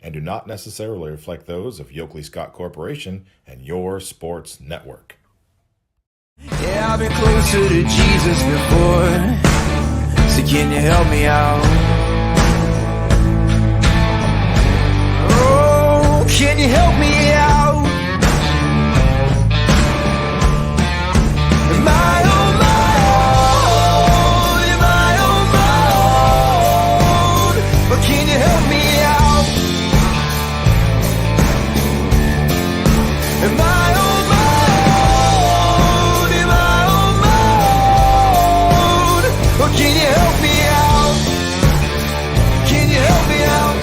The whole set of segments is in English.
and do not necessarily reflect those of Yoakley Scott Corporation and your sports network. Yeah, I've been closer to Jesus before, so can you help me out? Oh, can you help me out? Am I on my own? Am I on my own? Or can you help me out? Am I on my own? Am I on my own? Or can you help me out? Can you help me out?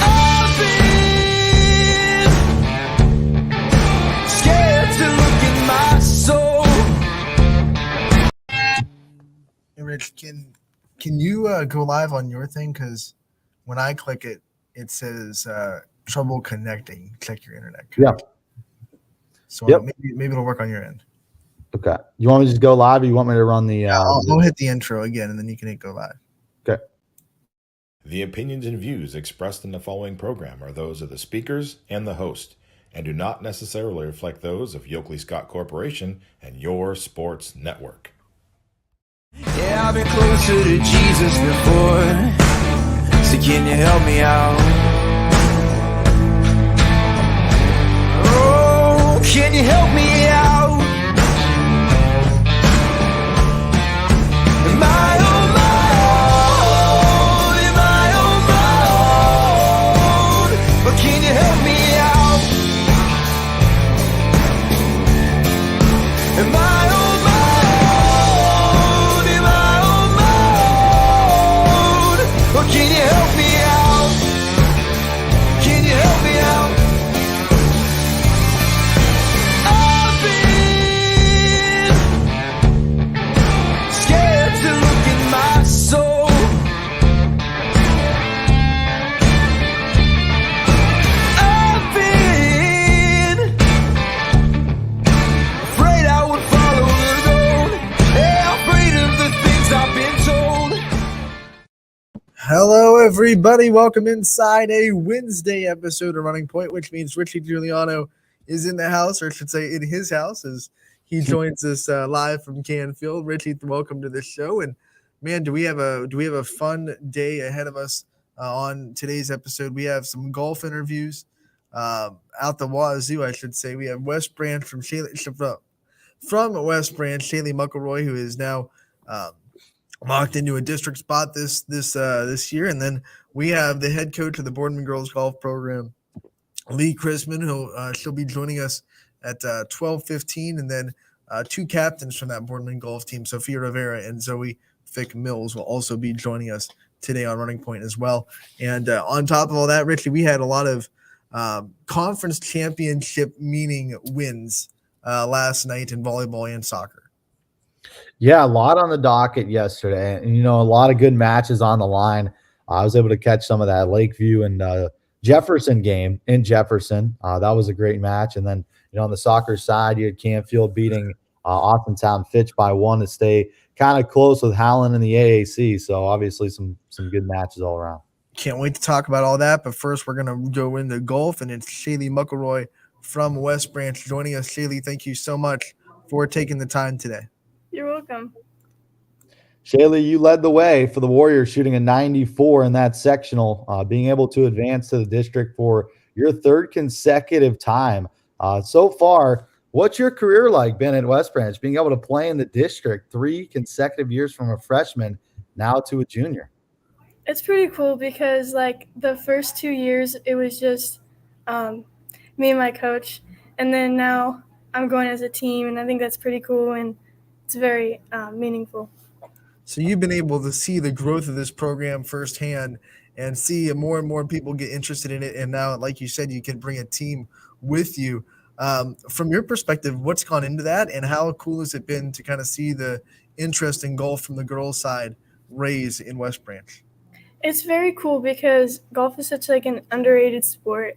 I've been scared to look in my soul. Hey, Rich, can you go live on your thing? Because when I click it, it says trouble connecting. Check your internet code. Yeah. So Yep. maybe it'll work on your end. Okay. You want me to just go live, or you want me to run the? I'll hit the intro again, and then you can hit go live. Okay. The opinions and views expressed in the following program are those of the speakers and the host, and do not necessarily reflect those of Yoakley Scott Corporation and your sports network. Yeah, I've been closer to Jesus before, so can you help me out? Oh, can you help me out? Am I on my own? Am I on my own? Or can you help me out? Am I on my own? Am I on my own? Or can you help me out? Can you help me out? I've been scared to look in my soul. I've been afraid I would follow the road. Yeah, afraid of the things I've been told. Hello, everybody. Welcome inside a Wednesday episode of Running Point, which means Richie Giuliano is in the house, or I should say in his house, as he joins us live from Canfield. Richie, welcome to the show. And man, do we have a fun day ahead of us on today's episode? We have some golf interviews out the wazoo, I should say. We have West Branch from West Branch, Shaylee McElroy, who is now locked into a district spot this year, and then we have the head coach of the Boardman girls golf program, Lee Chrisman, who she'll be joining us at 12:15, and then two captains from that Boardman golf team, Sophia Rivera and Zoe Fick Mills, will also be joining us today on Running Point as well. And on top of all that, Richie, we had a lot of conference championship meaning wins last night in volleyball and soccer. Yeah, a lot on the docket yesterday, and a lot of good matches on the line. I was able to catch some of that Lakeview and Jefferson game in Jefferson. That was a great match. And then, on the soccer side, you had Canfield beating Austintown Fitch by 1 to stay kind of close with Howland in the AAC. So obviously some good matches all around. Can't wait to talk about all that. But first, we're going to go into golf, and it's Shaylee McElroy from West Branch joining us. Shaylee, thank you so much for taking the time today. You're welcome. Shaylee, you led the way for the Warriors, shooting a 94 in that sectional, being able to advance to the district for your third consecutive time. So far, what's your career like been at West Branch, being able to play in the district 3 consecutive years from a freshman now to a junior? It's pretty cool because, the first 2 years, it was just me and my coach. And then now I'm going as a team, and I think that's pretty cool, and it's very meaningful. So you've been able to see the growth of this program firsthand and see more and more people get interested in it. And now, like you said, you can bring a team with you. From your perspective, what's gone into that, and how cool has it been to kind of see the interest in golf from the girls' side raise in West Branch? It's very cool because golf is such an underrated sport,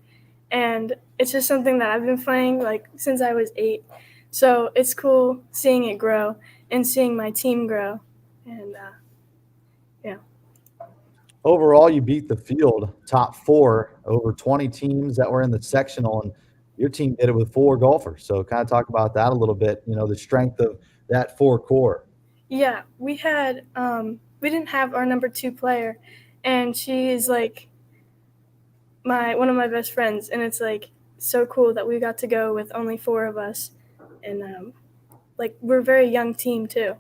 and it's just something that I've been playing since I was 8. So it's cool seeing it grow and seeing my team grow, and yeah. Overall, you beat the field top 4 over 20 teams that were in the sectional, and your team did it with 4 golfers. So kind of talk about that a little bit, the strength of that 4 core. Yeah, we didn't have our number 2 player, and she is like one of my best friends, and it's like so cool that we got to go with only 4 of us, and we're a very young team too.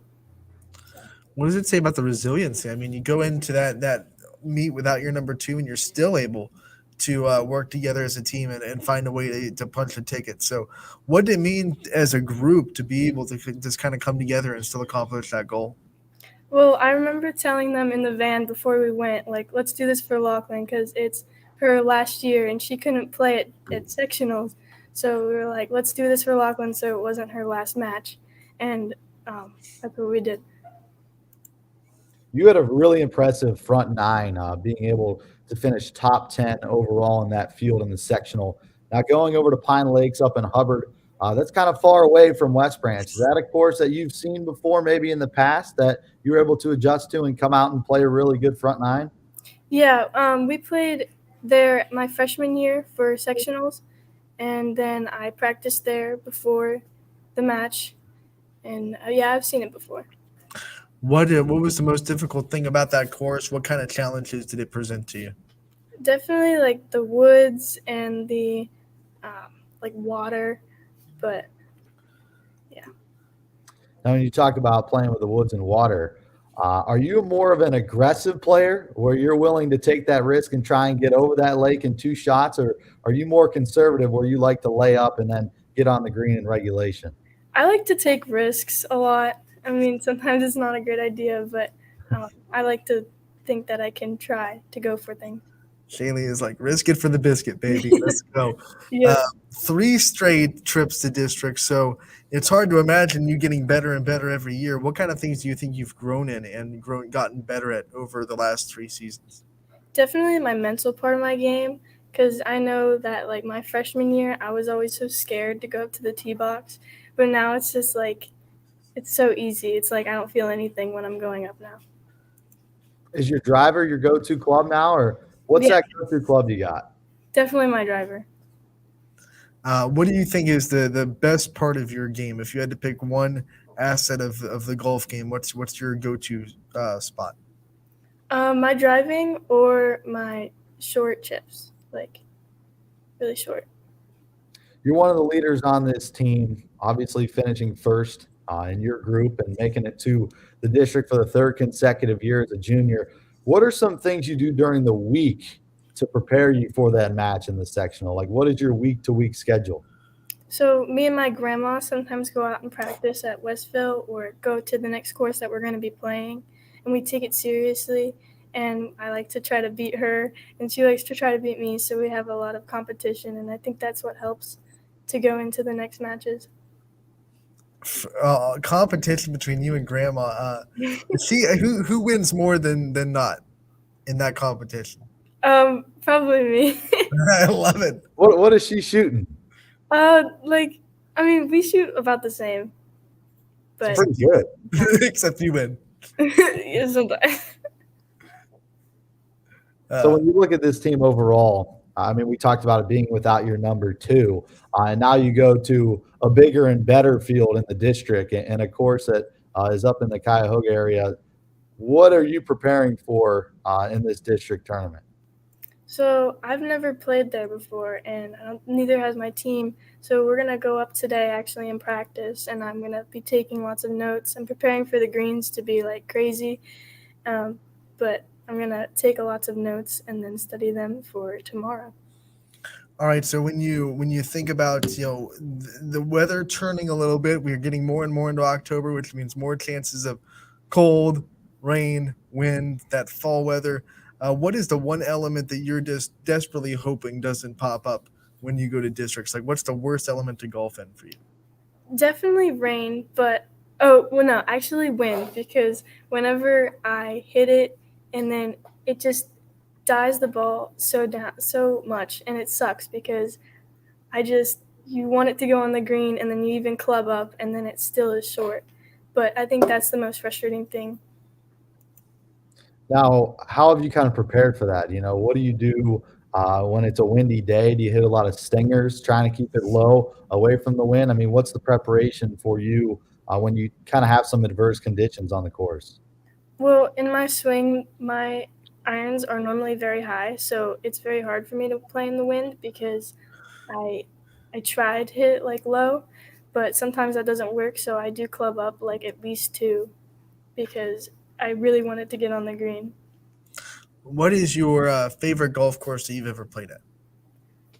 What does it say about the resiliency? I mean, you go into that meet without your number 2, and you're still able to work together as a team and find a way to punch a ticket. So what did it mean as a group to be able to just kind of come together and still accomplish that goal? Well, I remember telling them in the van before we went, like, let's do this for Lachlan because it's her last year and she couldn't play at sectionals. So we were like, let's do this for Lachlan so it wasn't her last match. And that's what we did. You had a really impressive front 9, being able to finish top 10 overall in that field in the sectional. Now going over to Pine Lakes up in Hubbard, that's kind of far away from West Branch. Is that a course that you've seen before, maybe in the past, that you were able to adjust to and come out and play a really good front 9? Yeah, we played there my freshman year for sectionals, and then I practiced there before the match. And yeah, I've seen it before. What was the most difficult thing about that course? What kind of challenges did it present to you? Definitely like the woods and the water, but yeah. Now, when you talk about playing with the woods and water, are you more of an aggressive player where you're willing to take that risk and try and get over that lake in 2 shots, or are you more conservative where you like to lay up and then get on the green in regulation? I like to take risks a lot. I mean, sometimes it's not a great idea, but I like to think that I can try to go for things. Shaylee is like, risk it for the biscuit, baby. Let's go. Yeah. 3 straight trips to district, so it's hard to imagine you getting better and better every year. What kind of things do you think you've grown in and gotten better at over the last 3 seasons? Definitely my mental part of my game, because I know that like my freshman year, I was always so scared to go up to the tee box, but now it's just like it's so easy. It's like I don't feel anything when I'm going up now. Is your driver your go-to club now, or what's that go-to club you got? Definitely my driver. What do you think is the best part of your game? If you had to pick one asset of the golf game, what's your go-to spot? My driving or my short chips, like really short. You're one of the leaders on this team, obviously finishing first in your group and making it to the district for the 3rd consecutive year as a junior. What are some things you do during the week to prepare you for that match in the sectional? Like, what is your week-to-week schedule? So me and my grandma sometimes go out and practice at Westville or go to the next course that we're going to be playing, and we take it seriously. And I like to try to beat her, and she likes to try to beat me, so we have a lot of competition, and I think that's what helps to go into the next matches. Competition between you and grandma. Who wins more than not in that competition? Probably me. I love it. What is she shooting? We shoot about the same. But Pretty good. Except you win. Yeah, sometimes. So when you look at this team overall, I mean, we talked about it being without your number 2, and now you go to a bigger and better field in the district and a course that is up in the Cuyahoga area. What are you preparing for in this district tournament? So I've never played there before, and neither has my team. So we're going to go up today actually and practice, and I'm going to be taking lots of notes. I'm preparing for the greens to be like crazy, but I'm going to take lots of notes and then study them for tomorrow. All right, so when you think about the weather turning a little bit, we're getting more and more into October, which means more chances of cold, rain, wind, that fall weather. What is the one element that you're just desperately hoping doesn't pop up when you go to districts? Like, what's the worst element to golf in for you? Definitely rain, but actually wind, because whenever I hit it and then it just dies the ball so much, and it sucks because you want it to go on the green and then you even club up and then it still is short. But I think that's the most frustrating thing. Now, how have you kind of prepared for that? What do you do when it's a windy day? Do you hit a lot of stingers, trying to keep it low away from the wind? I mean, what's the preparation for you when you kind of have some adverse conditions on the course? Well, in my swing, my irons are normally very high, so it's very hard for me to play in the wind because I I try to hit like low, but sometimes that doesn't work, so I do club up like at least two because I really want it to get on the green. What is your favorite golf course that you've ever played at?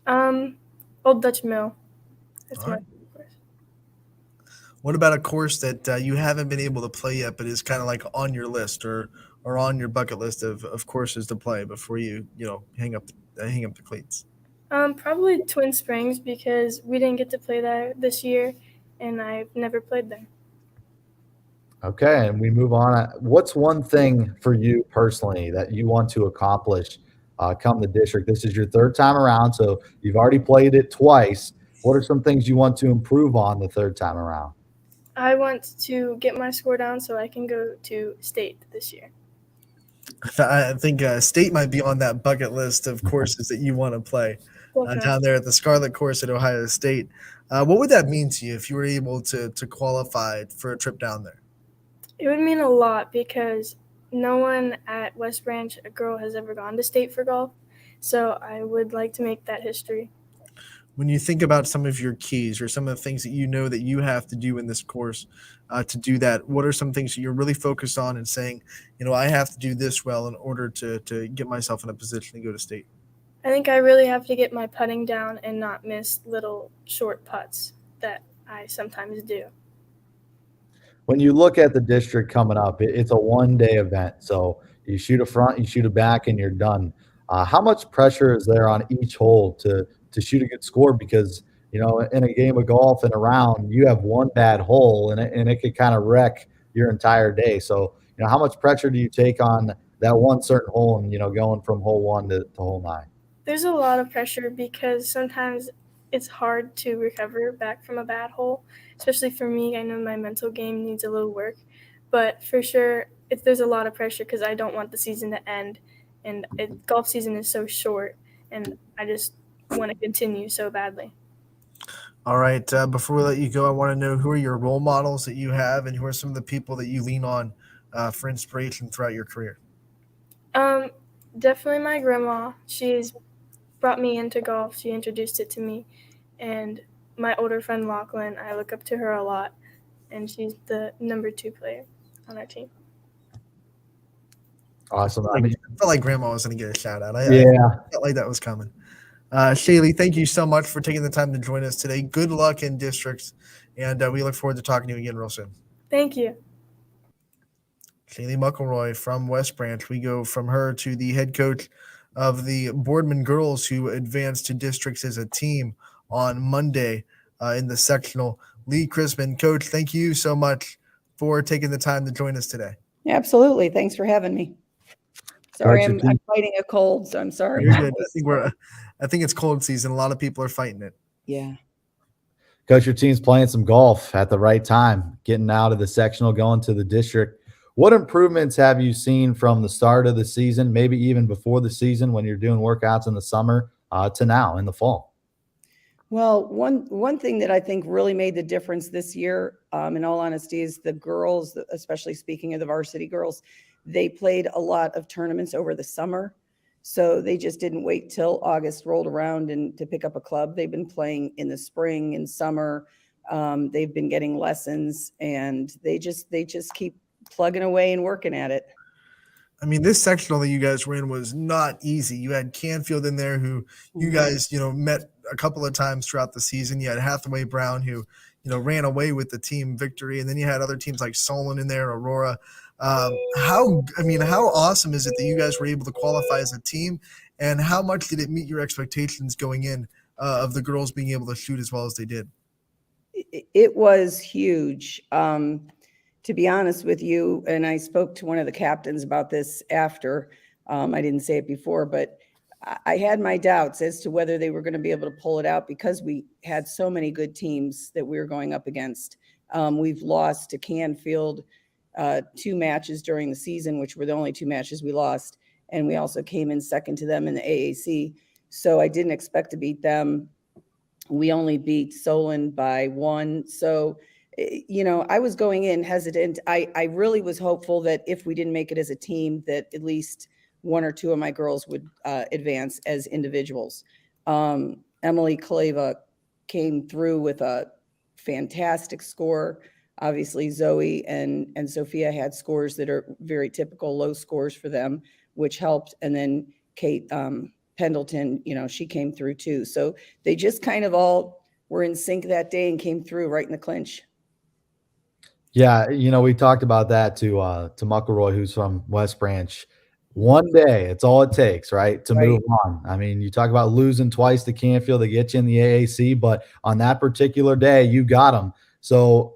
Um, Old Dutch Mill. That's All my right. favorite course. What about a course that you haven't been able to play yet, but is kind of like on your list or on your bucket list of courses to play before you hang up the cleats? Probably Twin Springs because we didn't get to play there this year, and I've never played there. Okay, and we move on. What's one thing for you personally that you want to accomplish come the district? This is your third time around, so you've already played it twice. What are some things you want to improve on the third time around? I want to get my score down so I can go to state this year. I think state might be on that bucket list of courses that you want to play Definitely. down there at the Scarlet Course at Ohio State. What would that mean to you if you were able to qualify for a trip down there? It would mean a lot because no one at West Branch, a girl, has ever gone to state for golf. So I would like to make that history. When you think about some of your keys or some of the things that you know that you have to do in this course to do that, what are some things that you're really focused on and saying, I have to do this well in order to get myself in a position to go to state? I think I really have to get my putting down and not miss little short putts that I sometimes do. When you look at the district coming up, it's a one-day event. So you shoot a front, you shoot a back, and you're done. How much pressure is there on each hole to shoot a good score? Because in a game of golf and a round, you have one bad hole, and it could kind of wreck your entire day. So how much pressure do you take on that one certain hole, and going from hole one to hole nine? There's a lot of pressure because sometimes it's hard to recover back from a bad hole, especially for me. I know my mental game needs a little work, but for sure, there's a lot of pressure because I don't want the season to end, and golf season is so short, and I just want to continue so badly. All right. Before we let you go, I want to know who are your role models that you have and who are some of the people that you lean on for inspiration throughout your career? Definitely my grandma. She's brought me into golf. She introduced it to me. And my older friend Lachlan, I look up to her a lot, and she's the number 2 player on our team. Awesome. I felt like grandma was going to get a shout out. I felt like that was coming. Shaylee, thank you so much for taking the time to join us today. Good luck in districts, and we look forward to talking to you again real soon. Thank you. Shaylee McElroy from West Branch. We go from her to the head coach of the Boardman girls who advanced to districts as a team on Monday in the sectional. Lee Chrisman, Coach, thank you so much for taking the time to join us today. Absolutely. Thanks for having me. Sorry, I'm fighting a cold, so I'm sorry. You're good. I think it's cold season. A lot of people are fighting it. Yeah. Coach, your team's playing some golf at the right time, getting out of the sectional, going to the district. What improvements have you seen from the start of the season, maybe even before the season when you're doing workouts in the summer to now in the fall? Well, one thing that I think really made the difference this year, in all honesty, is the girls, especially speaking of the varsity girls, they played a lot of tournaments over the summer. So they just didn't wait till August rolled around and to pick up a club. They've been playing in the spring and summer. They've been getting lessons, and they just keep plugging away and working at it. I mean, this sectional that you guys were in was not easy. You had Canfield in there who you guys, met a couple of times throughout the season. You had Hathaway Brown who, ran away with the team victory. And then you had other teams like Solon in there, Aurora. How awesome is it that you guys were able to qualify as a team? And how much did it meet your expectations going in of the girls being able to shoot as well as they did? It was huge. To be honest with you, and I spoke to one of the captains about this after, I didn't say it before, but I had my doubts as to whether they were going to be able to pull it out because we had so many good teams that we were going up against. We've lost to Canfield 2 matches during the season, which were the only 2 matches we lost. And we also came in second to them in the AAC. So I didn't expect to beat them. We only beat Solon by 1. So, I was going in hesitant. I really was hopeful that if we didn't make it as a team, that at least 1 or 2 of my girls would advance as individuals. Emily Kaleva came through with a fantastic score. Obviously, Zoe and Sophia had scores that are very typical, low scores for them, which helped. And then Kate Pendleton, she came through too. So they just kind of all were in sync that day and came through right in the clinch. Yeah, we talked about that to McElroy, who's from West Branch. One day, it's all it takes, right, to move on. I mean, you talk about losing twice to Canfield, they get you in the AAC, but on that particular day, you got them. So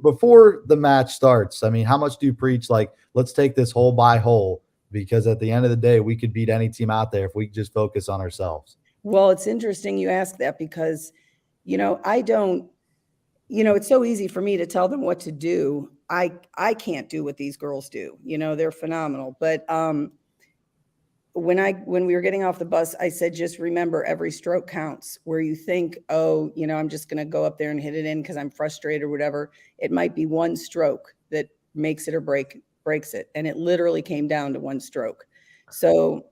before the match starts, I mean, how much do you preach, like, let's take this hole by hole, because at the end of the day, we could beat any team out there if we just focus on ourselves? Well, it's interesting you ask that because, I don't, it's so easy for me to tell them what to do. I can't do what these girls do. They're phenomenal. But when we were getting off the bus, I said, just remember every stroke counts. Where you think, I'm just going to go up there and hit it in because I'm frustrated or whatever. It might be one stroke that makes it or breaks it. And it literally came down to one stroke. So,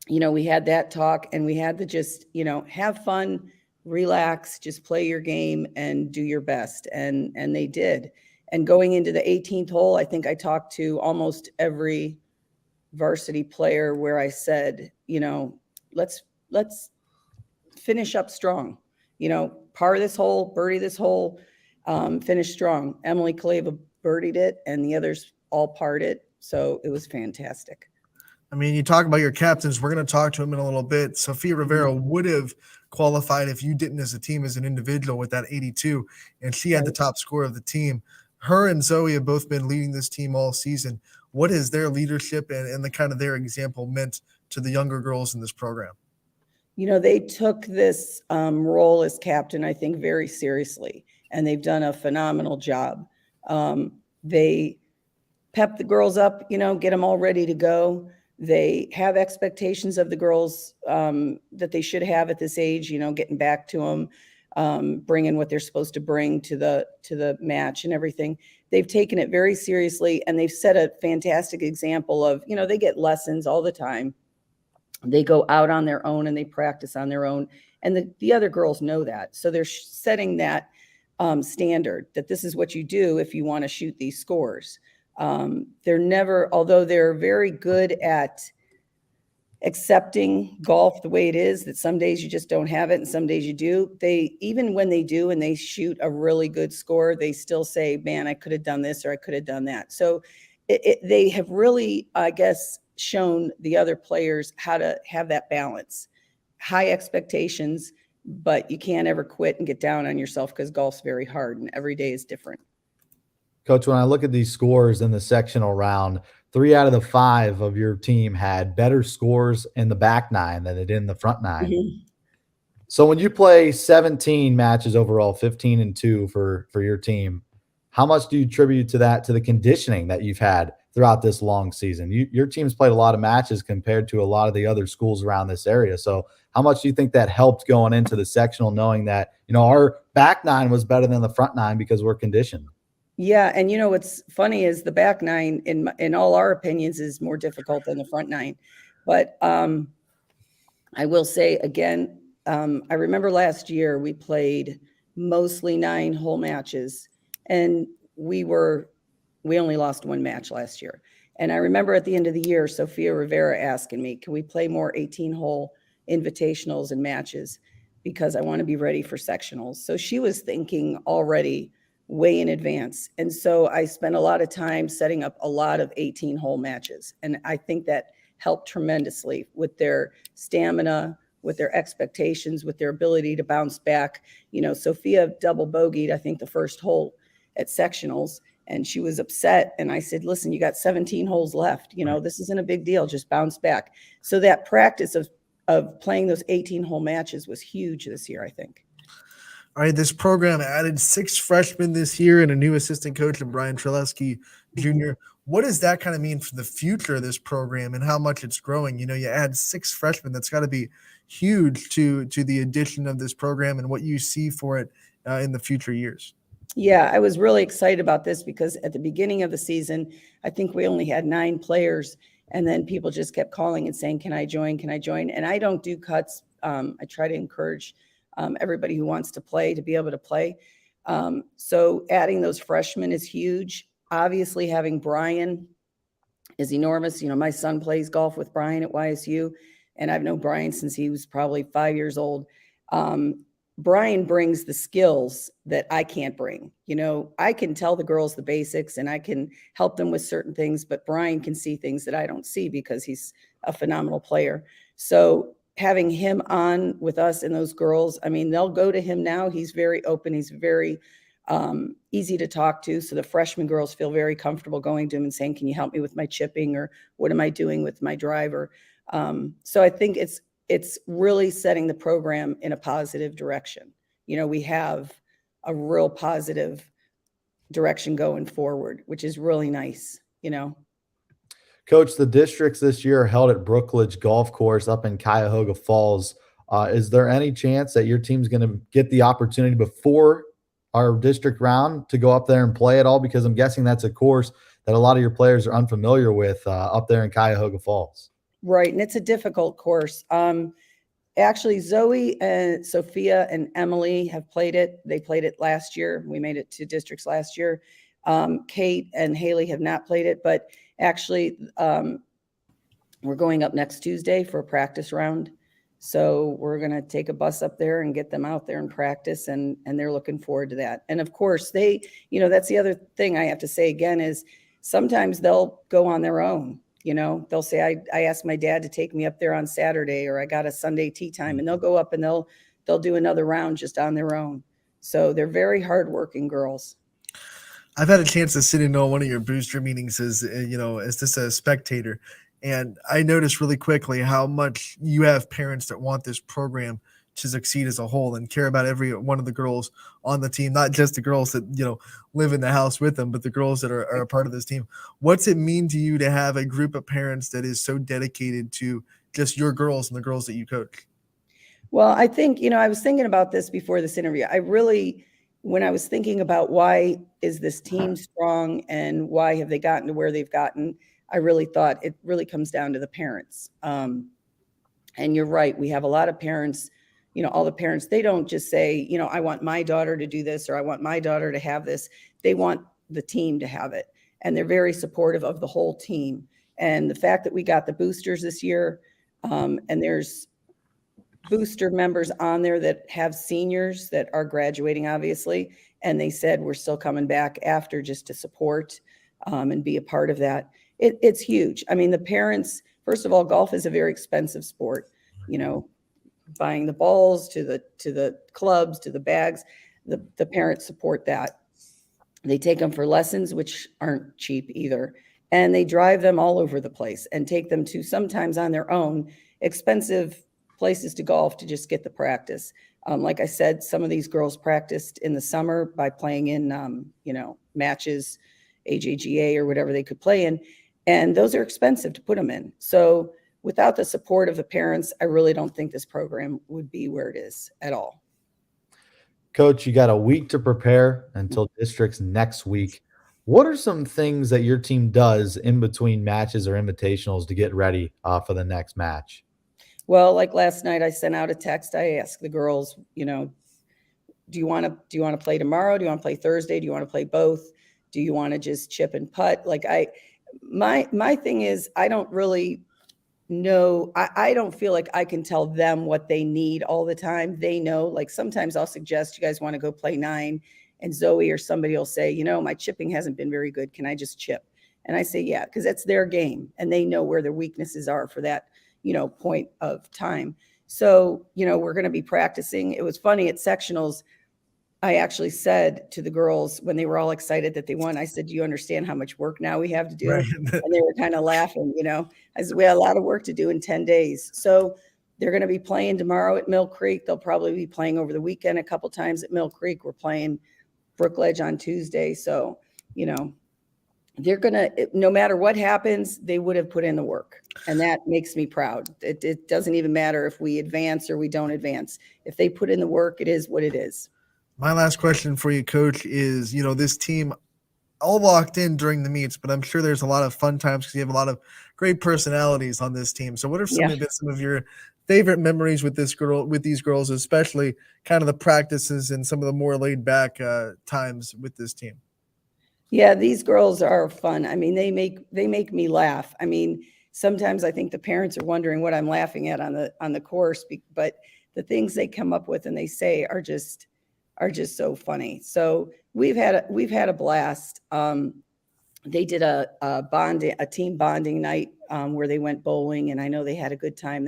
we had that talk and we had to just, have fun, relax, just play your game and do your best. And they did. And going into the 18th hole, I think I talked to almost every varsity player where I said, let's finish up strong, par this hole, birdie this hole, finish strong. Emily Kaleva birdied it and the others all parred it. So it was fantastic. I mean, you talk about your captains. We're going to talk to him in a little bit. Sophia Rivera would have qualified if you didn't as a team, as an individual, with that 82, and she had the top score of the team. Her and Zoe have both been leading this team all season. What has their leadership and the kind of their example meant to the younger girls in this program? They took this role as captain, I think, very seriously, and they've done a phenomenal job. They pep the girls up, get them all ready to go. They have expectations of the girls that they should have at this age, getting back to them, bringing what they're supposed to bring to the match and everything. They've taken it very seriously, and they've set a fantastic example of, they get lessons all the time. They go out on their own and they practice on their own. And the other girls know that. So they're setting that standard that this is what you do if you want to shoot these scores. They're never, although they're very good at accepting golf the way it is, that some days you just don't have it and some days you do. Even when they do and they shoot a really good score, they still say, man, I could have done this or I could have done that. So they have really, I guess, shown the other players how to have that balance. High expectations, but you can't ever quit and get down on yourself because golf's very hard and every day is different. Coach, when I look at these scores in the sectional round, 3 out of the 5 of your team had better scores in the back 9 than they did in the front 9. Mm-hmm. So when you play 17 matches overall, 15-2 for your team, how much do you attribute to that, to the conditioning that you've had throughout this long season? Your team's played a lot of matches compared to a lot of the other schools around this area. So how much do you think that helped going into the sectional, knowing that, our back 9 was better than the front 9 because we're conditioned? Yeah. And what's funny is the back 9 in all our opinions is more difficult than the front 9. But I will say again, I remember last year we played mostly 9-hole matches and we only lost 1 match last year. And I remember at the end of the year, Sophia Rivera asking me, can we play more 18-hole invitationals and matches? Because I want to be ready for sectionals. So she was thinking already way in advance. And so I spent a lot of time setting up a lot of 18-hole matches. And I think that helped tremendously with their stamina, with their expectations, with their ability to bounce back. Sophia double bogeyed, I think, the first hole at sectionals, and she was upset. And I said, listen, you got 17 holes left. This isn't a big deal. Just bounce back. So that practice of playing those 18-hole matches was huge this year, I think. All right, this program added 6 freshmen this year and a new assistant coach in Brian Treleski Jr. What does that kind of mean for the future of this program and how much it's growing? You know, you add 6 freshmen. That's got to be huge to the addition of this program and what you see for it in the future years. Yeah, I was really excited about this because at the beginning of the season, I think we only had 9 players, and then people just kept calling and saying, "Can I join? Can I join?" And I don't do cuts. I try to encourage everybody who wants to play to be able to play. So adding those freshmen is huge. Obviously, having Brian is enormous. You know, my son plays golf with Brian at YSU, and I've known Brian since he was probably 5 years old. Brian brings the skills that I can't bring. You know, I can tell the girls the basics and I can help them with certain things, but Brian can see things that I don't see because he's a phenomenal player. So having him on with us and those girls, I mean, they'll go to him now. He's very open. He's very easy to talk to. So the freshman girls feel very comfortable going to him and saying, "Can you help me with my chipping?" or "What am I doing with my driver?" So I think it's really setting the program in a positive direction. You know, we have a real positive direction going forward, which is really nice, you know. Coach, the districts this year are held at Brookledge Golf Course up in Cuyahoga Falls. Is there any chance that your team's going to get the opportunity before our district round to go up there and play at all? Because I'm guessing that's a course that a lot of your players are unfamiliar with up there in Cuyahoga Falls. Right, and it's a difficult course. Actually, Zoe and Sophia and Emily have played it. They played it last year. We made it to districts last year. Kate and Haley have not played it, but actually, we're going up next Tuesday for a practice round. So we're going to take a bus up there and get them out there and practice, and they're looking forward to that. And of course, they, you know, that's the other thing I have to say again is sometimes they'll go on their own. You know, they'll say, I asked my dad to take me up there on Saturday, or I got a Sunday tea time, and they'll go up and they'll do another round just on their own. So they're very hardworking girls. I've had a chance to sit in on one of your booster meetings as just a spectator. And I noticed really quickly how much you have parents that want this program to succeed as a whole and care about every one of the girls on the team, not just the girls that, live in the house with them, but the girls that are a part of this team. What's it mean to you to have a group of parents that is so dedicated to just your girls and the girls that you coach? Well, I think, I was thinking about this before this interview. When I was thinking about why is this team strong and why have they gotten to where they've gotten, I really thought it really comes down to the parents. And you're right. We have a lot of parents, all the parents, they don't just say, I want my daughter to do this or I want my daughter to have this. They want the team to have it. And they're very supportive of the whole team. And the fact that we got the boosters this year, and there's booster members on there that have seniors that are graduating, obviously. And they said, we're still coming back after just to support and be a part of that. It's huge. I mean, the parents, first of all, golf is a very expensive sport, buying the balls to the clubs, to the bags, the parents support that. They take them for lessons, which aren't cheap either. And they drive them all over the place and take them to sometimes on their own expensive places to golf to just get the practice. Like I said, some of these girls practiced in the summer by playing in, matches, AJGA or whatever they could play in. And those are expensive to put them in. So without the support of the parents, I really don't think this program would be where it is at all. Coach, you got a week to prepare until districts next week. What are some things that your team does in between matches or invitationals to get ready for the next match? Well, like last night, I sent out a text. I asked the girls, do you want to play tomorrow? Do you want to play Thursday? Do you want to play both? Do you want to just chip and putt? Like my thing is, I don't really know. I don't feel like I can tell them what they need all the time. They know, like sometimes I'll suggest, you guys want to go play 9, and Zoe or somebody will say, my chipping hasn't been very good. Can I just chip? And I say, yeah, because that's their game and they know where their weaknesses are for that point of time. So, we're going to be practicing. It was funny at sectionals. I actually said to the girls when they were all excited that they won, I said, do you understand how much work now we have to do? Right. And they were kind of laughing, I said, we had a lot of work to do in 10 days. So They're going to be playing tomorrow at Mill Creek. They'll probably be playing over the weekend a couple times at Mill Creek. We're playing Brookledge on Tuesday. So, they're going to, no matter what happens, they would have put in the work. And that makes me proud. It doesn't even matter if we advance or we don't advance. If they put in the work, it is what it is. My last question for you, Coach, is, this team all locked in during the meets, but I'm sure there's a lot of fun times because you have a lot of great personalities on this team. So what are some of your favorite memories with these girls, especially kind of the practices and some of the more laid back times with this team? Yeah, these girls are fun. I mean, they make me laugh. I mean, sometimes I think the parents are wondering what I'm laughing at on the course, but the things they come up with and they say are just so funny. So we've had a blast. They did a team bonding night where they went bowling, and I know they had a good time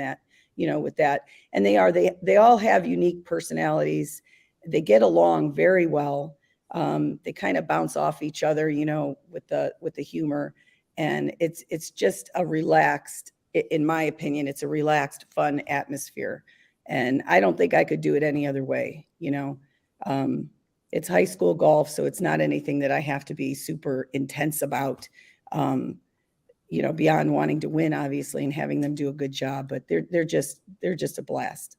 with that. And they all have unique personalities. They get along very well. They kind of bounce off each other, with the humor, and it's just a relaxed, in my opinion, it's a relaxed, fun atmosphere. And I don't think I could do it any other way. It's high school golf, so it's not anything that I have to be super intense about, beyond wanting to win, obviously, and having them do a good job. But they're just a blast.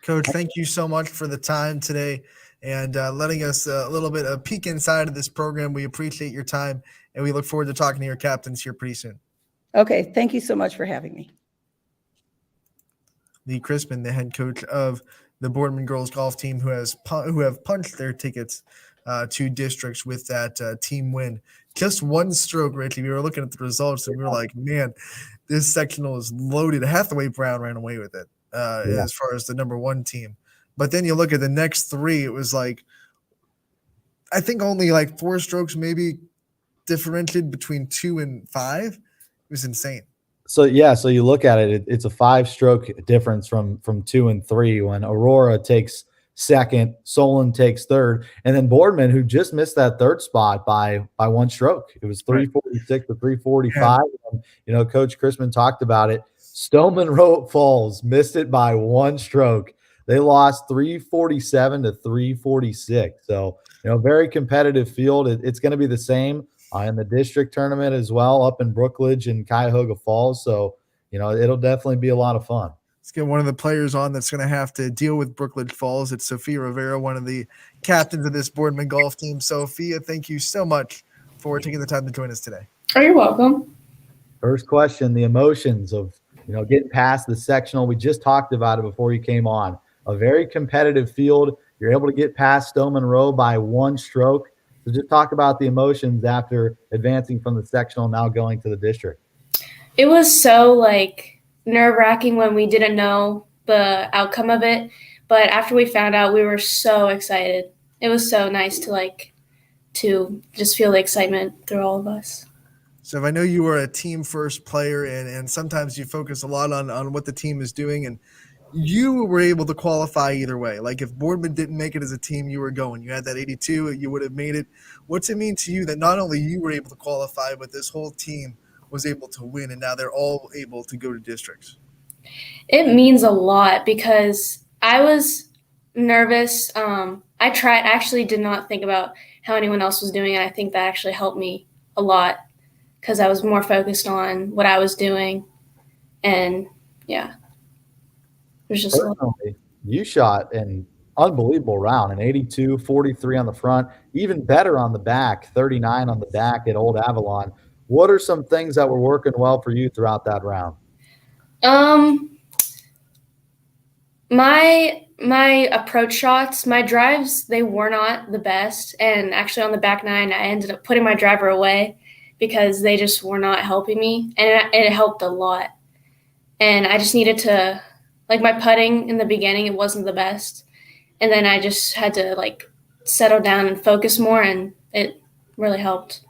Coach, thank you so much for the time today and letting us a little bit of peek inside of this program. We appreciate your time, and we look forward to talking to your captains here pretty soon. Okay, thank you so much for having me. Lee Crispin, the head coach of the Boardman girls golf team, who have punched their tickets to districts with that team win. Just one stroke, Richie. We were looking at the results, and we were like, man, this sectional is loaded. Hathaway Brown ran away with it as far as the number one team. But then you look at the next three, it was like, I think only like 4 strokes maybe differentiated between 2 and 5. It was insane. So you look at it, it's a 5-stroke difference from 2 and 3 when Aurora takes second, Solon takes third, and then Boardman, who just missed that third spot by 1 stroke. It was 346 to 345. Yeah. And, Coach Crispin talked about it. Stoneman Road Falls missed it by 1 stroke. They lost 347 to 346. So, very competitive field. It's going to be the same in the district tournament as well, up in Brookledge and Cuyahoga Falls. So, it'll definitely be a lot of fun. Let's get one of the players on that's going to have to deal with Brookledge Falls. It's Sophia Rivera, one of the captains of this Boardman golf team. Sophia, thank you so much for taking the time to join us today. Oh, you're welcome. First question, the emotions of, getting past the sectional. We just talked about it before you came on. A very competitive field. You're able to get past Stoneman Row by 1 stroke. So just talk about the emotions after advancing from the sectional, now going to the district. It was so nerve-wracking when we didn't know the outcome of it. But after we found out, we were so excited. It was so nice to just feel the excitement through all of us. So I know you were a team first player and sometimes you focus a lot on what the team is doing, and you were able to qualify either way. Like if Boardman didn't make it as a team, you were going. You had that 82, you would have made it. What's it mean to you that not only you were able to qualify, but this whole team was able to win, and now they're all able to go to districts? It means a lot because I was nervous. I actually did not think about how anyone else was doing, and I think that actually helped me a lot because I was more focused on what I was doing. And yeah. Just personally, you shot an unbelievable round, an 82, 43 on the front, even better on the back, 39 on the back at Old Avalon. What are some things that were working well for you throughout that round? My approach shots, my drives, they were not the best. And actually on the back 9, I ended up putting my driver away because they just were not helping me. And it helped a lot. And I just needed to – my putting in the beginning, it wasn't the best. And then I just had to settle down and focus more, and it really helped.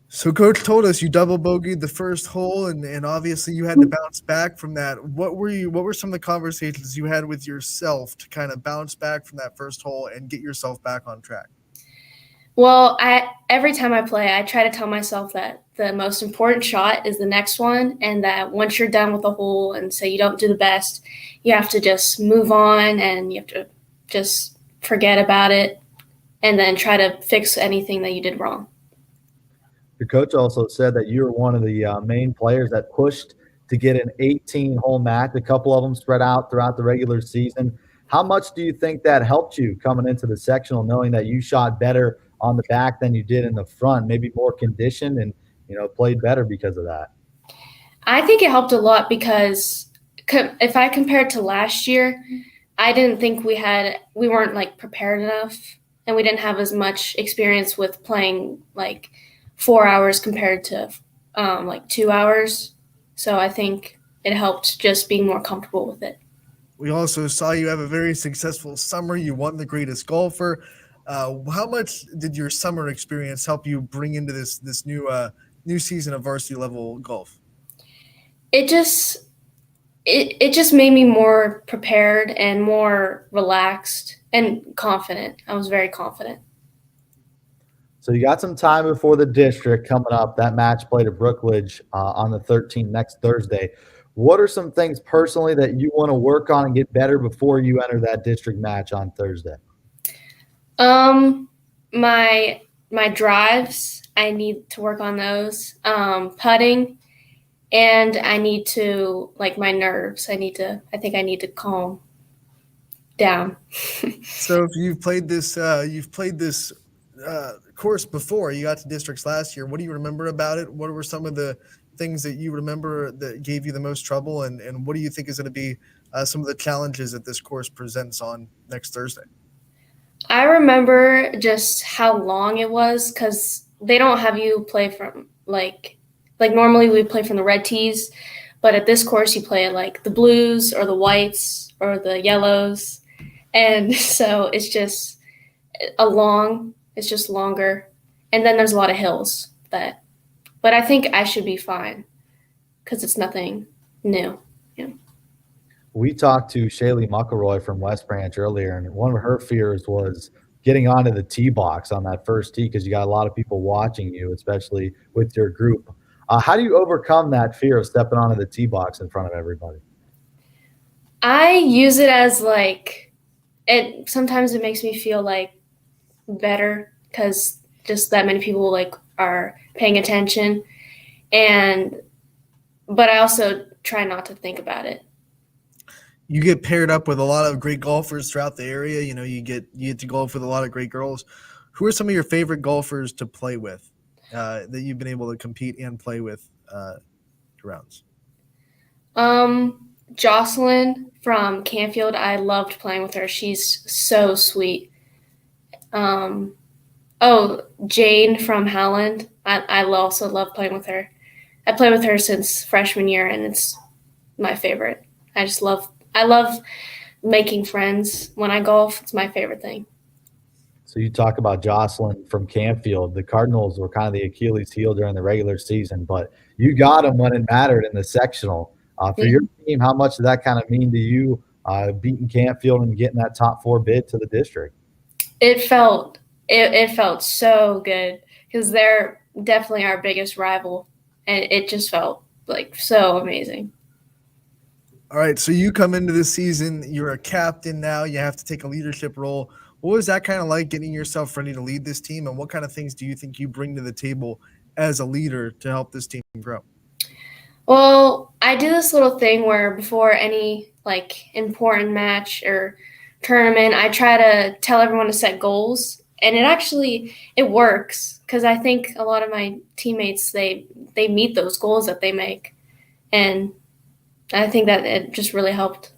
So Coach told us you double bogeyed the first hole, and obviously you had to bounce back from that. What were some of the conversations you had with yourself to kind of bounce back from that first hole and get yourself back on track? Well, every time I play, I try to tell myself that the most important shot is the next one, and that once you're done with a hole and say you don't do the best, you have to just move on and you have to just forget about it and then try to fix anything that you did wrong. Your coach also said that you were one of the main players that pushed to get an 18-hole match, a couple of them spread out throughout the regular season. How much do you think that helped you coming into the sectional, knowing that you shot better on the back than you did in the front, maybe more conditioned and, played better because of that? I think it helped a lot because if I compare it to last year, I didn't think we weren't like prepared enough, and we didn't have as much experience with playing like 4 hours compared to like 2 hours. So I think it helped just being more comfortable with it. We also saw you have a very successful summer. You won the greatest golfer. How much did your summer experience help you bring into this new season of varsity level golf? It just made me more prepared and more relaxed and confident. I was very confident. So you got some time before the district coming up. That match played at Brookledge on the 13th, next Thursday. What are some things personally that you want to work on and get better before you enter that district match on Thursday? My drives, I need to work on those. Putting, and I need to my nerves. I think I need to calm down. So if you've played this course before, you got to districts last year. What do you remember about it? What were some of the things that you remember that gave you the most trouble, and what do you think is going to be some of the challenges that this course presents on next Thursday? I remember just how long it was because they don't have you play from like normally we play from the red tees, but at this course you play like the blues or the whites or the yellows, and so it's just longer, and then there's a lot of hills but I think I should be fine because it's nothing new. Yeah. We talked to Shaylee McElroy from West Branch earlier, and one of her fears was getting onto the tee box on that first tee because you got a lot of people watching you, especially with your group. How do you overcome that fear of stepping onto the tee box in front of everybody? I use it as sometimes it makes me feel better because just that many people are paying attention, but I also try not to think about it. You get paired up with a lot of great golfers throughout the area. You get to golf with a lot of great girls. Who are some of your favorite golfers to play with that you've been able to compete and play with rounds? Jocelyn from Canfield, I loved playing with her. She's so sweet. Jane from Howland, I also love playing with her. I played with her since freshman year, and it's my favorite. I love making friends when I golf. It's my favorite thing. So you talk about Jocelyn from Canfield. The Cardinals were kind of the Achilles heel during the regular season, but you got them when it mattered in the sectional. For your team, how much did that kind of mean to you, beating Canfield and getting that top 4 bid to the district? It felt so good because they're definitely our biggest rival, and it just felt so amazing. All right, so you come into this season, you're a captain now, you have to take a leadership role. What was that kind of like, getting yourself ready to lead this team, and what kind of things do you think you bring to the table as a leader to help this team grow? Well, I do this little thing where before any important match or tournament, I try to tell everyone to set goals, and it works because I think a lot of my teammates they meet those goals that they make, and I think that it just really helped.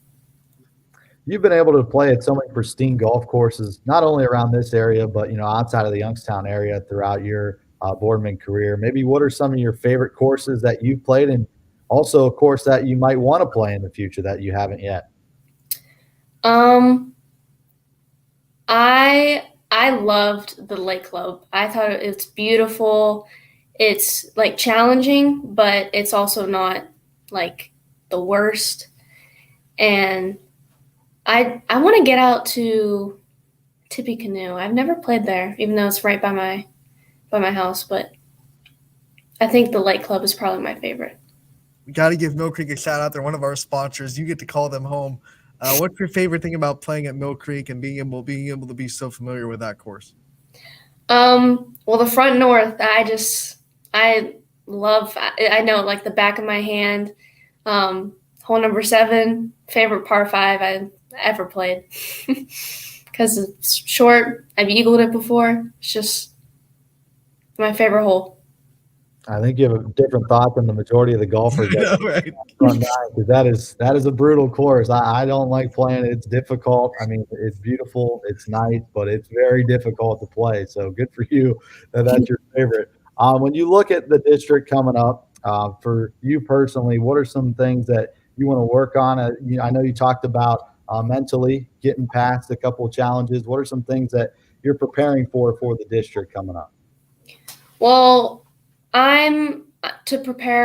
You've been able to play at so many pristine golf courses, not only around this area, but outside of the Youngstown area throughout your Boardman career. Maybe what are some of your favorite courses that you've played, and also a course that you might want to play in the future that you haven't yet? I loved the Lake Club. I thought it's beautiful. It's challenging, but it's also not the worst. And I want to get out to Tippecanoe. I've never played there, even though it's right by my house, but I think the Lake Club is probably my favorite. We got to give Mill Creek a shout out. They're one of our sponsors. You get to call them home. What's your favorite thing about playing at Mill Creek and being able to be so familiar with that course? Well, the front north, I love. I know it like the back of my hand. Hole number 7, favorite par 5 I ever played, because it's short. I've eagled it before. It's just my favorite hole. I think you have a different thought than the majority of the golfers. Right. Because that is a brutal course. I don't like playing it. It's difficult. I mean, it's beautiful. It's nice, but it's very difficult to play. So good for you that's your favorite. When you look at the district coming up, for you personally, what are some things that you want to work on? I know you talked about mentally getting past a couple of challenges. What are some things that you're preparing for the district coming up? Well, I'm gonna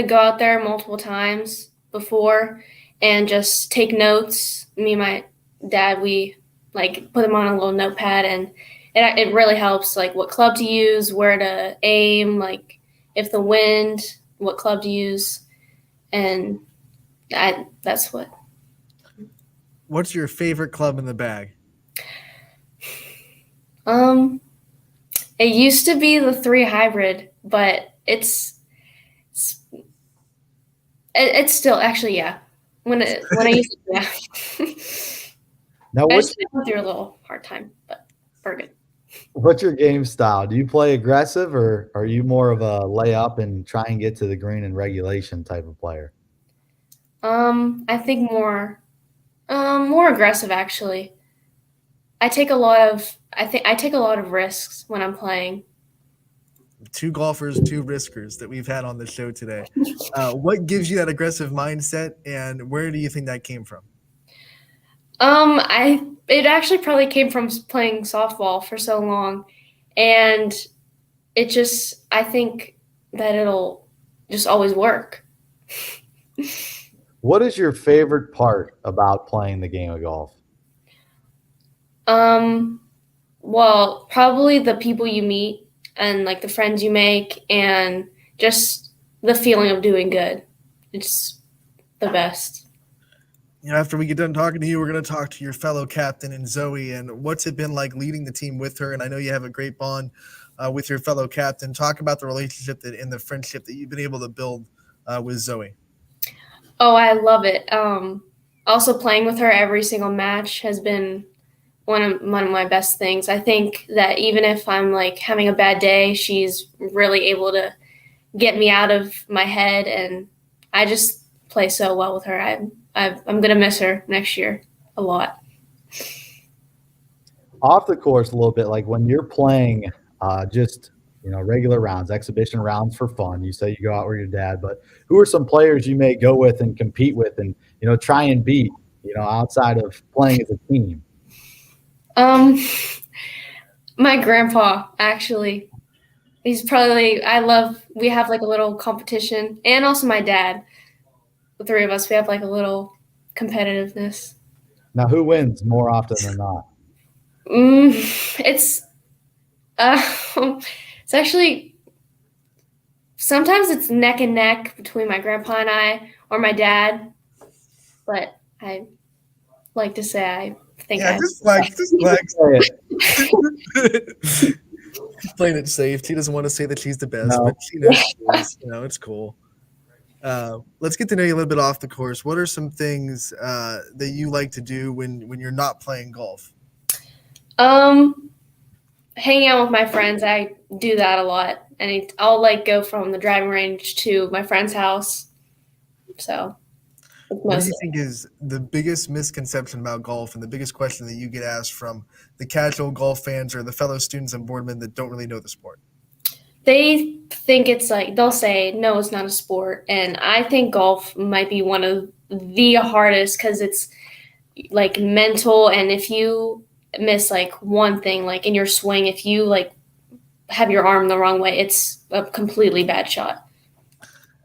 go out there multiple times before and just take notes. Me and my dad, we like put them on a little notepad, and it really helps, like what club to use, where to aim, like if the wind, what club to use, and that's what. What's your favorite club in the bag? It used to be the 3 hybrid, but it's still actually, yeah. When I used to, yeah. Now, I just went through a little hard time, but we're good. What's your game style? Do you play aggressive, or are you more of a lay up and try and get to the green in regulation type of player? I think more aggressive actually. I take a lot of risks when I'm playing. 2 golfers, 2 riskers that we've had on the show today. What gives you that aggressive mindset, and where do you think that came from? It actually probably came from playing softball for so long, and I think that it'll just always work. What is your favorite part about playing the game of golf? Well, probably the people you meet and like the friends you make, and just the feeling of doing good. It's the best. After we get done talking to you, we're going to talk to your fellow captain and Zoe, and what's it been like leading the team with her? And I know you have a great bond with your fellow captain. Talk about the relationship and the friendship that you've been able to build with Zoe. Oh, I love it. Also playing with her every single match has been one of my best things. I think that even if I'm like having a bad day, she's really able to get me out of my head, and I just play so well with her. I'm gonna miss her next year a lot. Off the course a little bit, like when you're playing just regular rounds, exhibition rounds for fun. You say you go out with your dad, but who are some players you may go with and compete with and try and beat outside of playing as a team? My grandpa, actually. He's probably, we have like a little competition, and also my dad. The 3 of us, we have like a little competitiveness. Now, who wins more often than not? It's actually, sometimes it's neck and neck between my grandpa and I, or my dad, but I like to say I think just flex. She's playing it safe. She doesn't want to say that she's the best, but she knows she is. It's cool. Let's get to know you a little bit off the course. What are some things that you like to do when you're not playing golf? Hanging out with my friends. I do that a lot, and I'll like go from the driving range to my friend's house. So, what do you think is the biggest misconception about golf, and the biggest question that you get asked from the casual golf fans or the fellow students on Boardman that don't really know the sport? They think it's like, they'll say, no, it's not a sport. And I think golf might be one of the hardest, because it's like mental. And if you miss like one thing, like in your swing, if you like have your arm the wrong way, it's a completely bad shot.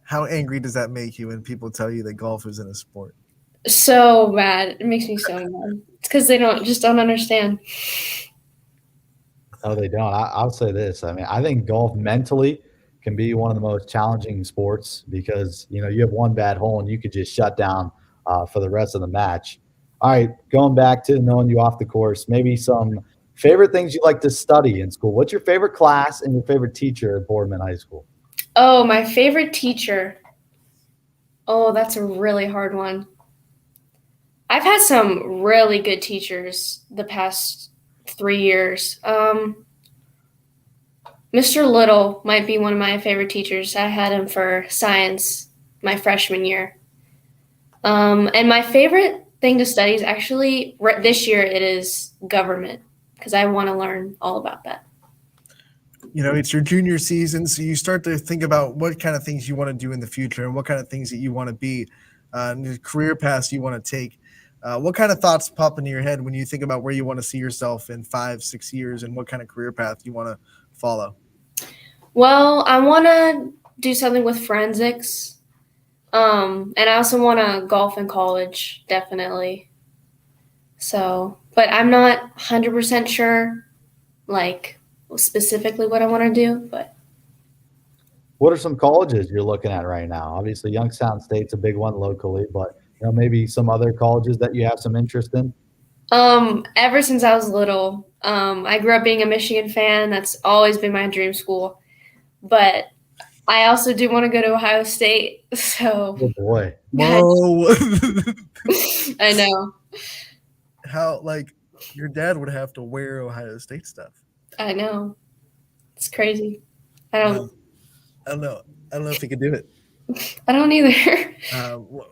How angry does that make you when people tell you that golf isn't a sport? So bad. It makes me so mad. It's because they don't understand. No, they don't. I'll say this. I mean, I think golf mentally can be one of the most challenging sports because, you have one bad hole and you could just shut down for the rest of the match. All right, going back to knowing you off the course, maybe some favorite things you like to study in school. What's your favorite class and your favorite teacher at Boardman High School? Oh, my favorite teacher. Oh, that's a really hard one. I've had some really good teachers the past 3 years. Mr. Little might be one of my favorite teachers. I had him for science my freshman year. And my favorite thing to study is actually this year it is government because I want to learn all about that. It's your junior season, so you start to think about what kind of things you want to do in the future and what kind of things that you want to be, and the career paths you want to take. What kind of thoughts pop into your head when you think about where you want to see yourself in 5-6 years and what kind of career path you want to follow? Well, I want to do something with forensics. And I also want to golf in college, definitely. So, but I'm not 100% sure, like, specifically what I want to do, but. What are some colleges you're looking at right now? Obviously, Youngstown State's a big one locally, but maybe some other colleges that you have some interest in? Ever since I was little, I grew up being a Michigan fan. That's always been my dream school. But I also do want to go to Ohio State. So. Oh boy! Whoa! I know. How your dad would have to wear Ohio State stuff. I know. It's crazy. I don't know if he could do it. I don't either.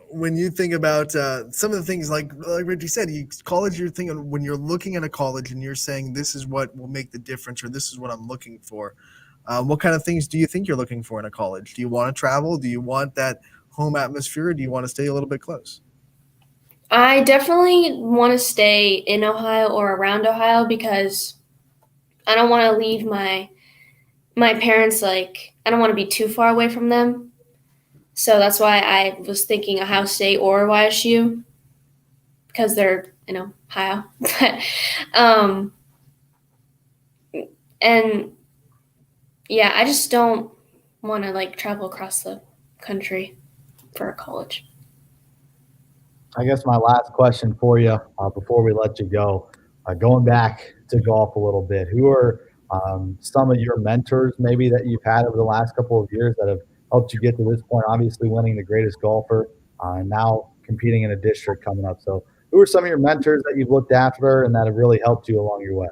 When you think about some of the things like Richie said, college, you're thinking when you're looking at a college and you're saying this is what will make the difference or this is what I'm looking for. What kind of things do you think you're looking for in a college? Do you want to travel? Do you want that home atmosphere? Or do you want to stay a little bit close? I definitely want to stay in Ohio or around Ohio because I don't want to leave my parents. I don't want to be too far away from them. So that's why I was thinking Ohio State or YSU because they're in Ohio. And yeah, I just don't want to travel across the country for a college. I guess my last question for you before we let you go, going back to golf a little bit, who are some of your mentors maybe that you've had over the last couple of years that have helped you get to this point, obviously winning the greatest golfer and now competing in a district coming up. So who are some of your mentors that you've looked after and that have really helped you along your way?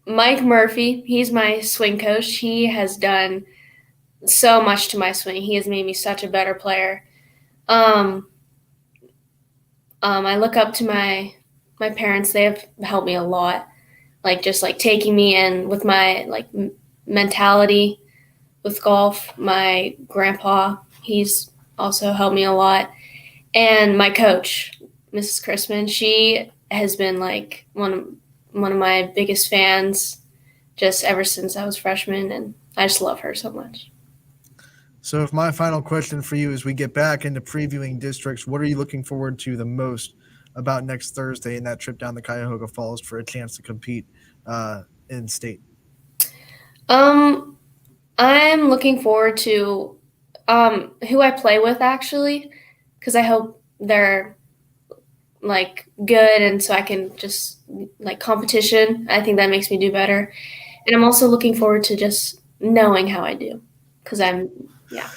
Mike Murphy, he's my swing coach. He has done so much to my swing. He has made me such a better player. I look up to my parents. They have helped me a lot, just taking me in with my mentality with golf. My grandpa, he's also helped me a lot, and my coach, Mrs. Chrisman, she has been one of my biggest fans just ever since I was freshman, and I just love her so much. So if my final question for you as we get back into previewing districts, what are you looking forward to the most about next Thursday in that trip down the Cuyahoga Falls for a chance to compete in state? I'm looking forward to who I play with actually, because I hope they're good, and so I can just competition. I think that makes me do better, and I'm also looking forward to just knowing how I do, because yeah.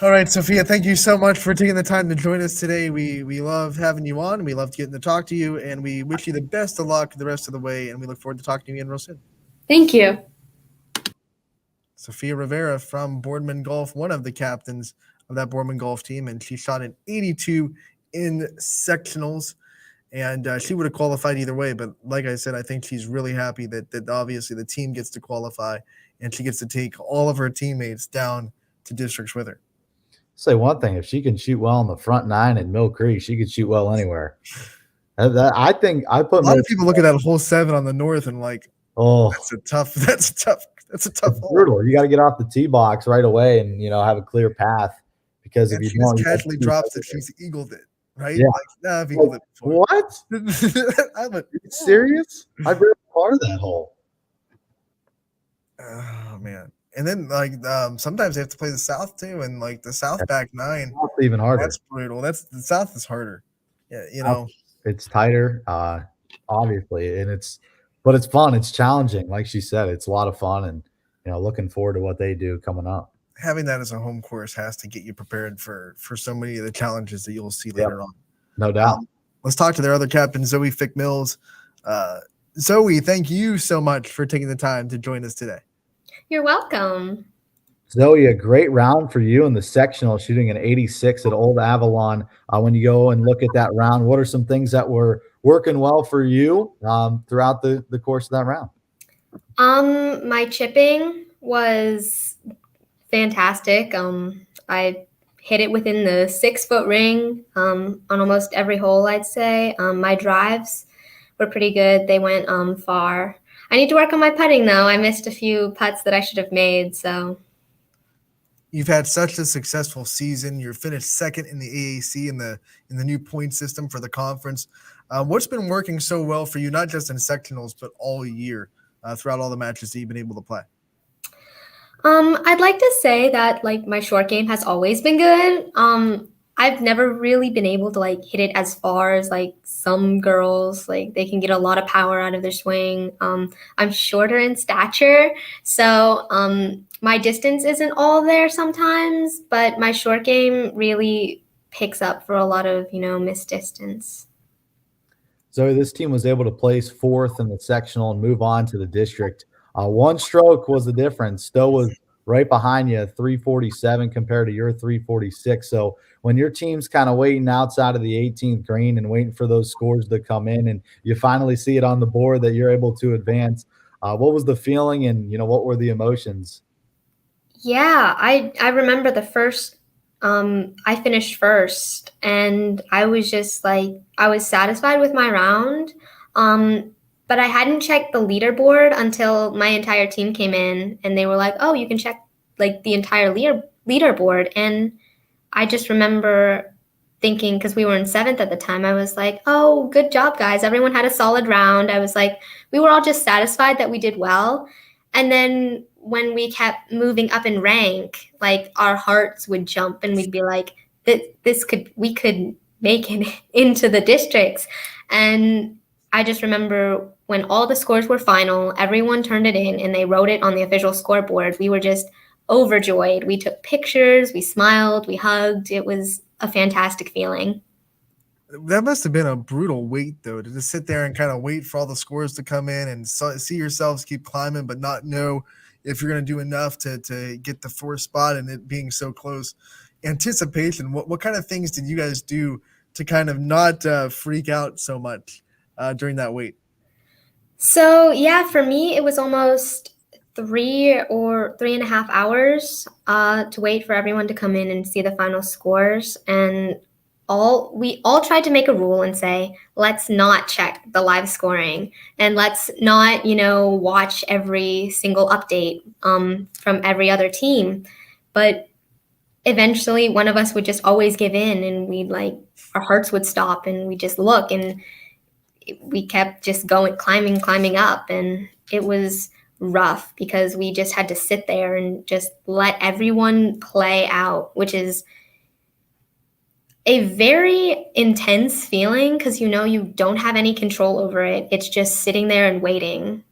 All right, Sophia, thank you so much for taking the time to join us today. We love having you on. We love getting to talk to you, and we wish you the best of luck the rest of the way, and we look forward to talking to you again real soon. Thank you. Sophia Rivera from Boardman Golf, one of the captains of that Boardman Golf team, and she shot an 82 in sectionals, and she would have qualified either way. But like I said, I think she's really happy that obviously the team gets to qualify, and she gets to take all of her teammates down to districts with her. Say one thing: if she can shoot well on the front nine in Mill Creek, she could shoot well anywhere. I think I put a lot of people look at that hole 7 on the north and oh, that's a tough hole. Brutal. You got to get off the tee box right away and have a clear path because if And you she just don't, you have casually to drops that she's eagled it, right? Yeah. Like, nah, I've eagled it before. What? I'm a, Are you serious? I've been part of that hole. oh man. And then sometimes they have to play the South too, and like the South back nine. That's even harder. That's brutal. That's the South is harder. Yeah, you know. It's tighter, obviously, and but it's fun. It's challenging, like she said. It's a lot of fun, and looking forward to what they do coming up. Having that as a home course has to get you prepared for so many of the challenges that you'll see later on. No doubt. Let's talk to their other captain, Zoe Fick-Mills. Zoe, thank you so much for taking the time to join us today. You're welcome. Zoe, a great round for you in the sectional, shooting an 86 at Old Avalon. When you go and look at that round, what are some things that were working well for you throughout the course of that round? My chipping was fantastic. I hit it within the 6-foot ring on almost every hole, I'd say. My drives were pretty good. They went far. I need to work on my putting, though. I missed a few putts that I should have made, so. You've had such a successful season. You're finished second in the AAC in the new point system for the conference. What's been working so well for you, not just in sectionals, but all year throughout all the matches that you've been able to play? I'd like to say that my short game has always been good. I've never really been able to hit it as far as some girls. They can get a lot of power out of their swing. I'm shorter in stature, so my distance isn't all there sometimes, but my short game really picks up for a lot of missed distance. So this team was able to place fourth in the sectional and move on to the district. One stroke was the difference. Stowe was right behind you, 347 compared to your 346. So when your team's kind of waiting outside of the 18th green and waiting for those scores to come in, and you finally see it on the board that you're able to advance, what was the feeling, and what were the emotions? Yeah, I remember the first. I finished first, and I was just I was satisfied with my round. But I hadn't checked the leaderboard until my entire team came in, and they were like, "Oh, you can check the entire leaderboard." And I just remember thinking, because we were in 7th at the time, I was like, "Oh, good job, guys! Everyone had a solid round." I was like, we were all just satisfied that we did well. And then when we kept moving up in rank, our hearts would jump, and we'd be like, we could make it into the districts. And I just remember when all the scores were final, everyone turned it in and they wrote it on the official scoreboard. We were just overjoyed. We took pictures, we smiled, we hugged. It was a fantastic feeling. That must have been a brutal wait, though, to just sit there and kind of wait for all the scores to come in and see yourselves keep climbing, but not know if you're going to do enough to get the 4th spot, and it being so close. Anticipation, what kind of things did you guys do to kind of not freak out so much during that wait? So, yeah, for me, it was almost 3 or 3.5 hours to wait for everyone to come in and see the final scores. And we all tried to make a rule and say, let's not check the live scoring, and let's not, watch every single update from every other team. But eventually one of us would just always give in, and we'd our hearts would stop, and we just look, and we kept just climbing up. And it was rough because we just had to sit there and just let everyone play out, which is a very intense feeling because you don't have any control over it. It's just sitting there and waiting.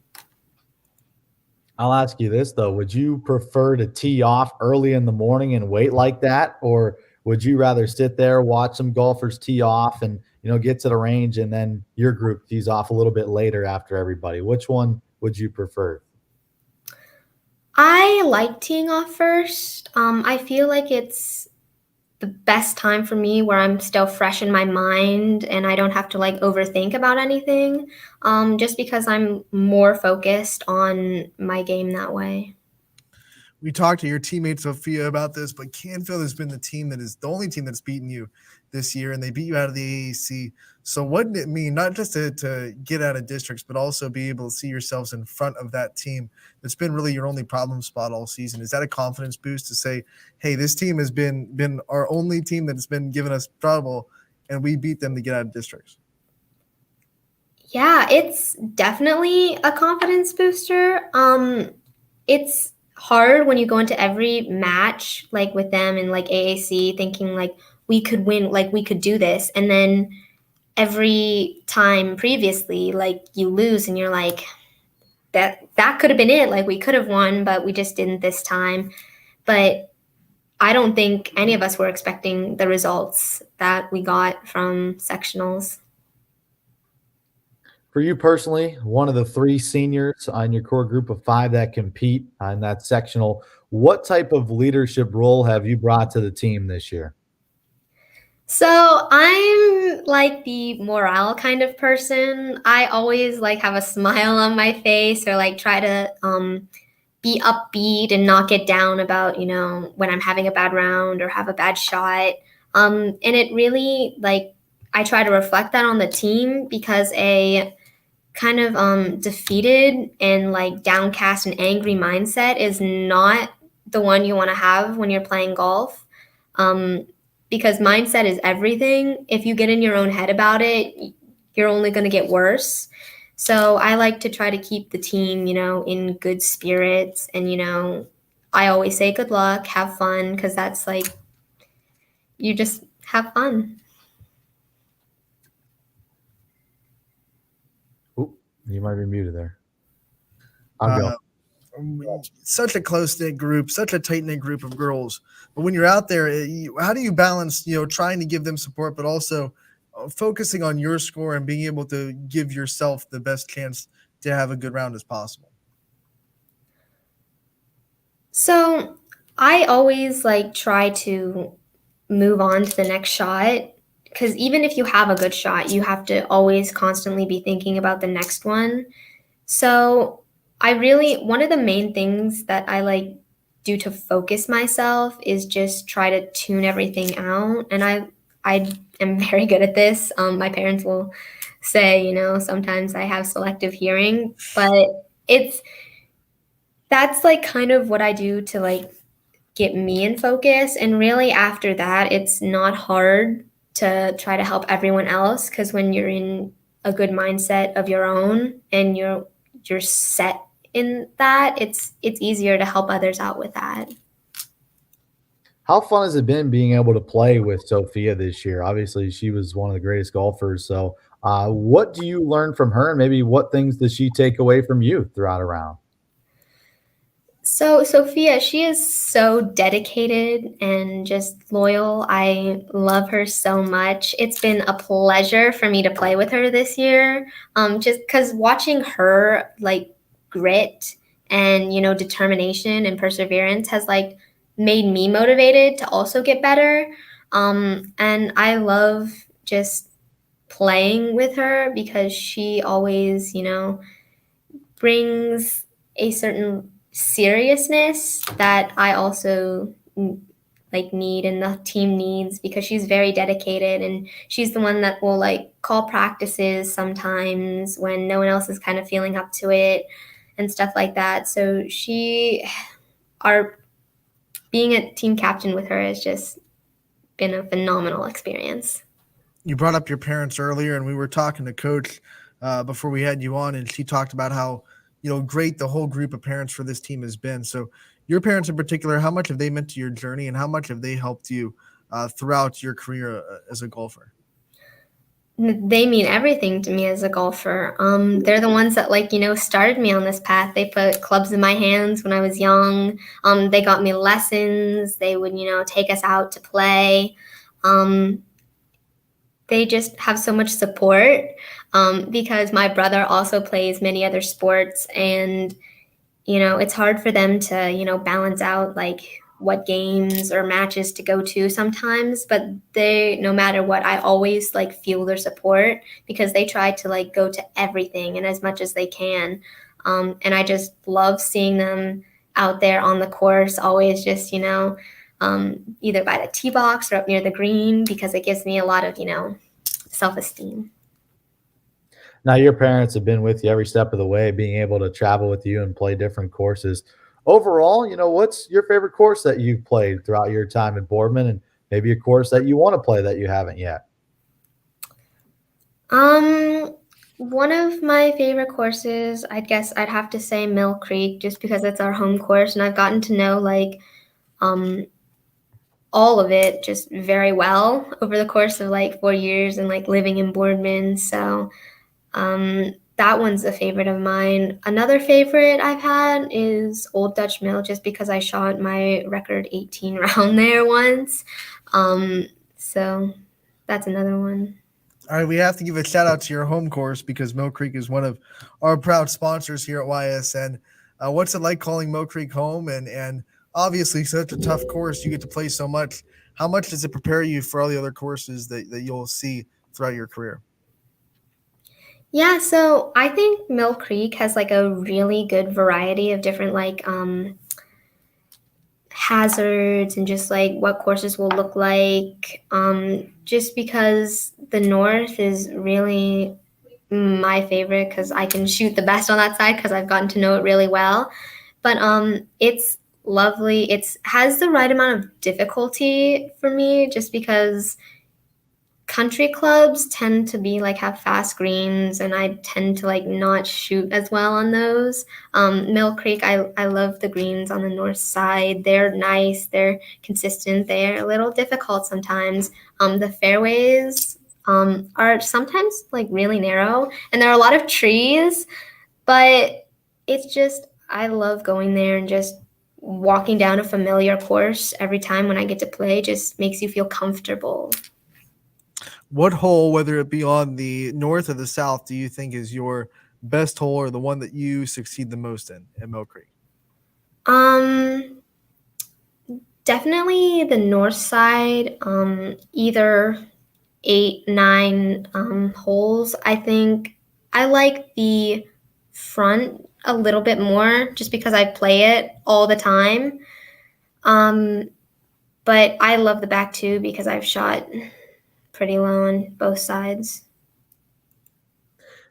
I'll ask you this, though. Would you prefer to tee off early in the morning and wait like that? Or would you rather sit there, watch some golfers tee off and, get to the range, and then your group tees off a little bit later after everybody? Which one would you prefer? I like teeing off first. I feel like it's the best time for me where I'm still fresh in my mind and I don't have to overthink about anything, just because I'm more focused on my game that way. we talked to your teammate Sophia about this, but Canfield has been the only team that's beaten you this year, and they beat you out of the AAC. So what did it mean, not just to get out of districts, but also be able to see yourselves in front of that team that's been really your only problem spot all season? Is that a confidence boost to say, hey, this team has been our only team that's been giving us trouble, and we beat them to get out of districts? Yeah, it's definitely a confidence booster. It's hard when you go into every match, like with them in like AAC, thinking like we could win, like we could do this. And then every time previously, like you lose and you're like, that could have been it. Like we could have won, but we just didn't this time. But I don't think any of us were expecting the results that we got from sectionals. For you personally, one of the 3 seniors on your core group of 5 that compete on that sectional, what type of leadership role have you brought to the team this year? So I'm like the morale kind of person. I always like have a smile on my face or like try to be upbeat and not get down about, when I'm having a bad round or have a bad shot. And it really like I try to reflect that on the team because a kind of defeated and like downcast and angry mindset is not the one you want to have when you're playing golf. Because mindset is everything. If you get in your own head about it, you're only going to get worse. So I like to try to keep the team, in good spirits. And, I always say good luck, have fun, because that's like, you just have fun. Oop, you might be muted there. I'm going. Such a close-knit group, such a tight-knit group of girls. But when you're out there, how do you balance, trying to give them support, but also focusing on your score and being able to give yourself the best chance to have a good round as possible? So I always like try to move on to the next shot because even if you have a good shot, you have to always constantly be thinking about the next one. So one of the main things that I like do to focus myself is just try to tune everything out. And I am very good at this. My parents will say, sometimes I have selective hearing, but that's like kind of what I do to like get me in focus. And really after that, it's not hard to try to help everyone else because when you're in a good mindset of your own and you're set in that, it's easier to help others out with that. How fun has it been being able to play with Sophia this year? Obviously, she was one of the greatest golfers. So what do you learn from her, and maybe what things does she take away from you throughout a round? So Sophia, she is so dedicated and just loyal. I love her so much. It's been a pleasure for me to play with her this year. Just because watching her like grit and determination and perseverance has like made me motivated to also get better. And I love just playing with her because she always, brings a certain seriousness that I also like need and the team needs because she's very dedicated and she's the one that will like call practices sometimes when no one else is kind of feeling up to it and stuff like that. So being a team captain with her has just been a phenomenal experience. You brought up your parents earlier, and we were talking to Coach before we had you on, and she talked about how great the whole group of parents for this team has been. So your parents in particular, how much have they meant to your journey and how much have they helped you throughout your career as a golfer? They mean everything to me as a golfer. They're the ones that started me on this path. They put clubs in my hands when I was young. They got me lessons. They would, take us out to play. They just have so much support because my brother also plays many other sports and, it's hard for them to, balance out like what games or matches to go to sometimes, but no matter what, I always like feel their support because they try to like go to everything and as much as they can. And I just love seeing them out there on the course, always just, either by the tee box or up near the green, because it gives me a lot of, self-esteem. Now, your parents have been with you every step of the way, being able to travel with you and play different courses. Overall, what's your favorite course that you've played throughout your time at Boardman, and maybe a course that you want to play that you haven't yet? One of my favorite courses, I guess I'd have to say Mill Creek, just because it's our home course, and I've gotten to know all of it just very well over the course of 4 years and living in Boardman. So that one's a favorite of mine. Another favorite I've had is Old Dutch Mill, just because I shot my record 18 round there once. So that's another one. All right, we have to give a shout out to your home course because Mill Creek is one of our proud sponsors here at YSN. What's it like calling Mill Creek home? And obviously, such a tough course. You get to play so much. How much does it prepare you for all the other courses that you'll see throughout your career? Yeah, so I think Mill Creek has a really good variety of different hazards and just what courses will look like, just because the north is really my favorite because I can shoot the best on that side because I've gotten to know it really well. But it's lovely. It has the right amount of difficulty for me, just because country clubs tend to be have fast greens, and I tend to not shoot as well on those. Mill Creek, I love the greens on the north side. They're nice, they're consistent, they're a little difficult sometimes. The fairways are sometimes really narrow, and there are a lot of trees, but it's just, I love going there and just walking down a familiar course every time when I get to play just makes you feel comfortable. What hole, whether it be on the north or the south, do you think is your best hole or the one that you succeed the most in at Mill Creek? Definitely the north side, either 8, 9 holes. I think I like the front a little bit more just because I play it all the time. But I love the back too because I've shot pretty low on both sides.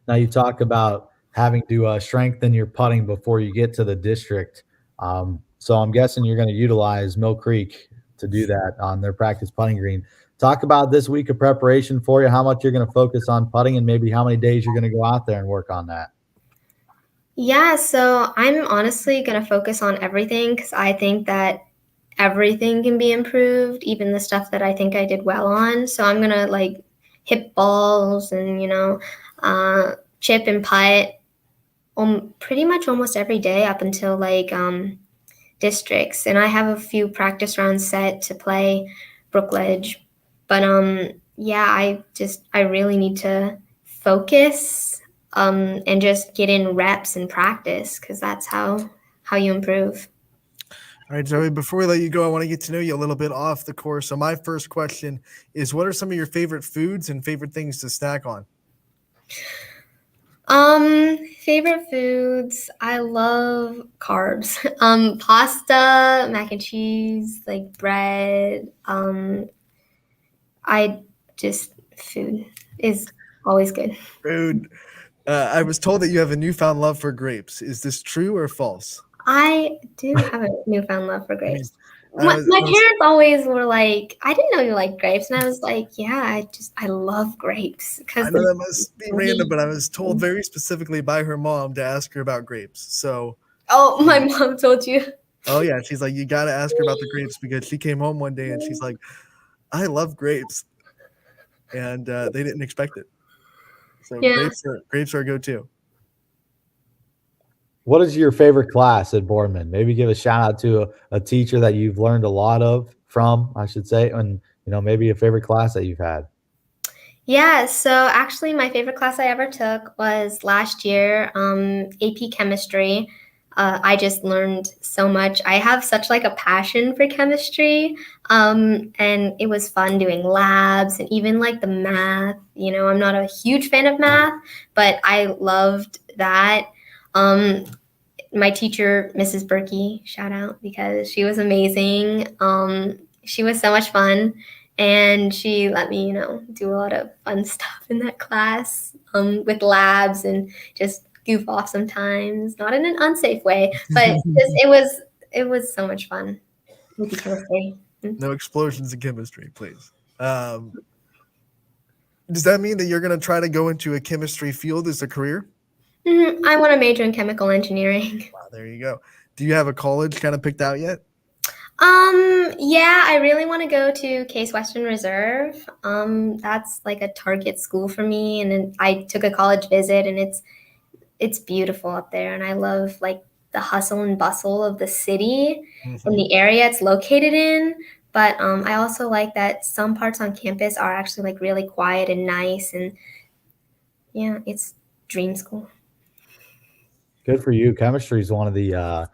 Now, you talk about having to strengthen your putting before you get to the district. So I'm guessing you're going to utilize Mill Creek to do that on their practice putting green. Talk about this week of preparation for you, how much you're going to focus on putting, and maybe how many days you're going to go out there and work on that. Yeah, so I'm honestly going to focus on everything because I think that everything can be improved, even the stuff that I think I did well on. So I'm going to hit balls and, chip and putt pretty much almost every day up until districts. And I have a few practice rounds set to play Brookledge. But yeah, I really need to focus and just get in reps and practice because that's how you improve. All right, Zoe, before we let you go, I want to get to know you a little bit off the course. So my first question is, what are some of your favorite foods and favorite things to snack on? Favorite foods. I love carbs. Pasta, mac and cheese, bread. Food is always good. Food. I was told that you have a newfound love for grapes. Is this true or false? I do have a newfound love for grapes. My parents always were like, I didn't know you like grapes. And I was like, yeah, I love grapes. I know that must be random, but I was told very specifically by her mom to ask her about grapes. So. Oh, my mom told you? Oh, yeah. She's like, you got to ask her about the grapes because she came home one day and she's like, I love grapes. And they didn't expect it. So yeah. Grapes are a go-to. What is your favorite class at Boardman? Maybe give a shout out to a teacher that you've learned a lot from, I should say, and maybe a favorite class that you've had. Yeah, so actually my favorite class I ever took was last year, AP Chemistry. I just learned so much. I have such a passion for chemistry, and it was fun doing labs and even the math. I'm not a huge fan of math, but I loved that. my teacher, Mrs. Berkey, shout out, because she was amazing. She was so much fun, and she let me, do a lot of fun stuff in that class, with labs and just goof off sometimes, not in an unsafe way, but it was so much fun with the chemistry. No explosions in chemistry, please. Does that mean that you're going to try to go into a chemistry field as a career? I want to major in chemical engineering. Wow, there you go. Do you have a college kind of picked out yet? Yeah, I really want to go to Case Western Reserve. That's like a target school for me. And then I took a college visit, and it's beautiful up there. And I love like the hustle and bustle of the city and the area it's located in. But I also like that some parts on campus are actually like really quiet and nice. And yeah, it's dream school. Good for you. Chemistry is one of the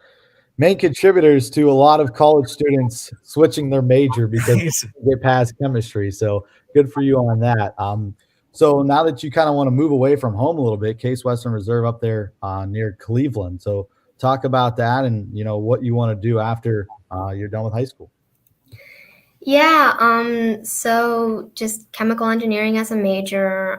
main contributors to a lot of college students switching their major because they pass chemistry. So good for you on that. So now that you kind of want to move away from home a little bit, Case Western Reserve up there near Cleveland. So talk about that and, what you want to do after you're done with high school. Yeah, so just chemical engineering as a major.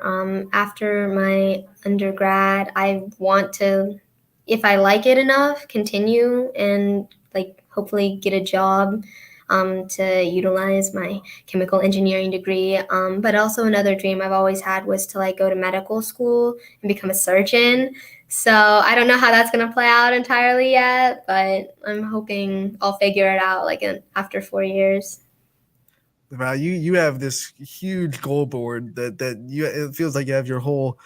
After my undergrad, I want to, if I like it enough, continue and like hopefully get a job to utilize my chemical engineering degree. But also another dream I've always had was to like go to medical school and become a surgeon. So I don't know how that's going to play out entirely yet, but I'm hoping I'll figure it out like after 4 years. Wow, you have this huge goal board that it feels like you have your whole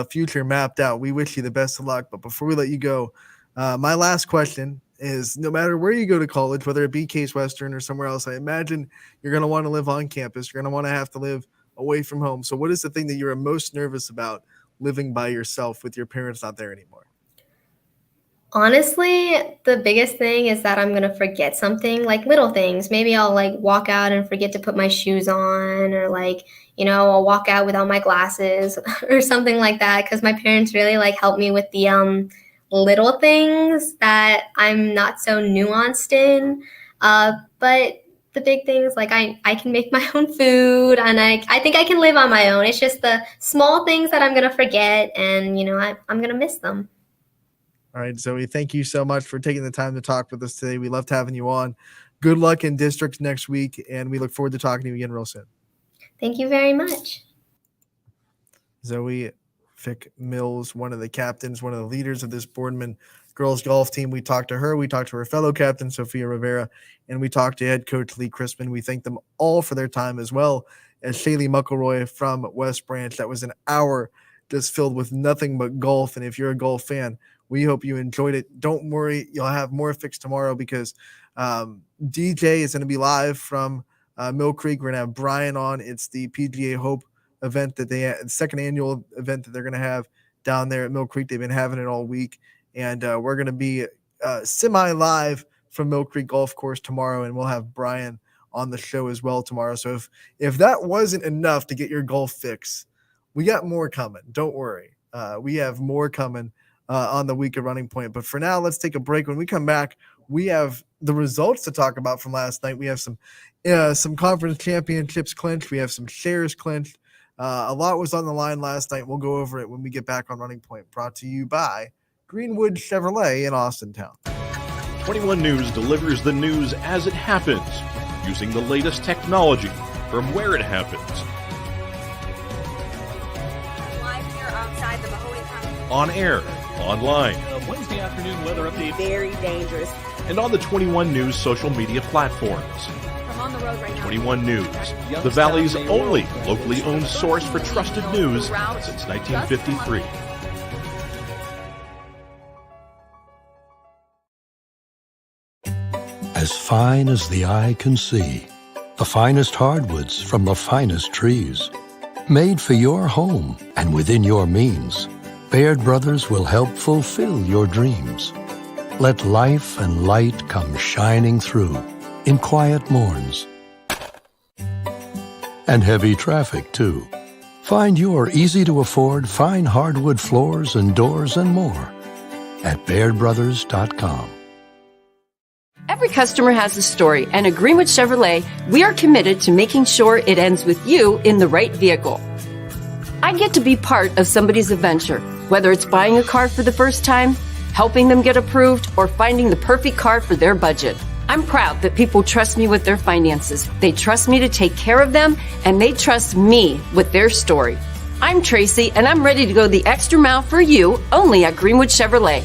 future mapped out. We wish you the best of luck. But before we let you go, my last question is, no matter where you go to college, whether it be Case Western or somewhere else, I imagine you're going to want to live on campus. You're going to want to have to live away from home. So what is the thing that you're most nervous about living by yourself with your parents not there anymore? Honestly, the biggest thing is that I'm going to forget something, like little things. Maybe I'll like walk out and forget to put my shoes on, or like, I'll walk out without my glasses or something like that. Cause my parents really like help me with the little things that I'm not so nuanced in. But the big things, like I can make my own food, and I think I can live on my own. It's just the small things that I'm going to forget, and, I'm going to miss them. All right, Zoe, thank you so much for taking the time to talk with us today. We loved having you on. Good luck in districts next week, and we look forward to talking to you again real soon. Thank you very much. Zoe Fick Mills, one of the captains, one of the leaders of this Boardman girls golf team. We talked to her. We talked to her fellow captain, Sophia Rivera, and we talked to head coach Lee Chrisman. We thank them all for their time, as well as Shaylee Muckleroy from West Branch. That was an hour just filled with nothing but golf, and if you're a golf fan, we hope you enjoyed it. Don't worry, you'll have more fix tomorrow because DJ is going to be live from Mill Creek. We're going to have Brian on. It's the PGA Hope event that the second annual event that they're going to have down there at Mill Creek. They've been having it all week, and we're going to be semi-live from Mill Creek Golf Course tomorrow, and we'll have Brian on the show as well tomorrow. So if that wasn't enough to get your golf fix, we got more coming. Don't worry. We have more coming on the week of Running Point. But for now, let's take a break. When we come back, we have the results to talk about from last night. We have some conference championships clinched. We have some shares clinched. A lot was on the line last night. We'll go over it when we get back on Running Point, brought to you by Greenwood Chevrolet in Austintown. 21 News delivers the news as it happens, using the latest technology from where it happens. Live here outside the Mahoney County. On air, online, Wednesday afternoon weather update. Very dangerous. and on the 21 News social media platforms. I'm on the road right now. 21 News, the Valley's only locally owned source for trusted news since 1953. As fine as the eye can see, the finest hardwoods from the finest trees. Made for your home and within your means, Baird Brothers will help fulfill your dreams. Let life and light come shining through in quiet morns. And heavy traffic, too. Find your easy-to-afford fine hardwood floors and doors and more. at bairdbrothers.com. Every customer has a story, and at Greenwood Chevrolet, we are committed to making sure it ends with you in the right vehicle. I get to be part of somebody's adventure, whether it's buying a car for the first time, helping them get approved, or finding the perfect car for their budget. I'm proud that people trust me with their finances. They trust me to take care of them, and they trust me with their story. I'm Tracy, and I'm ready to go the extra mile for you, only at Greenwood Chevrolet.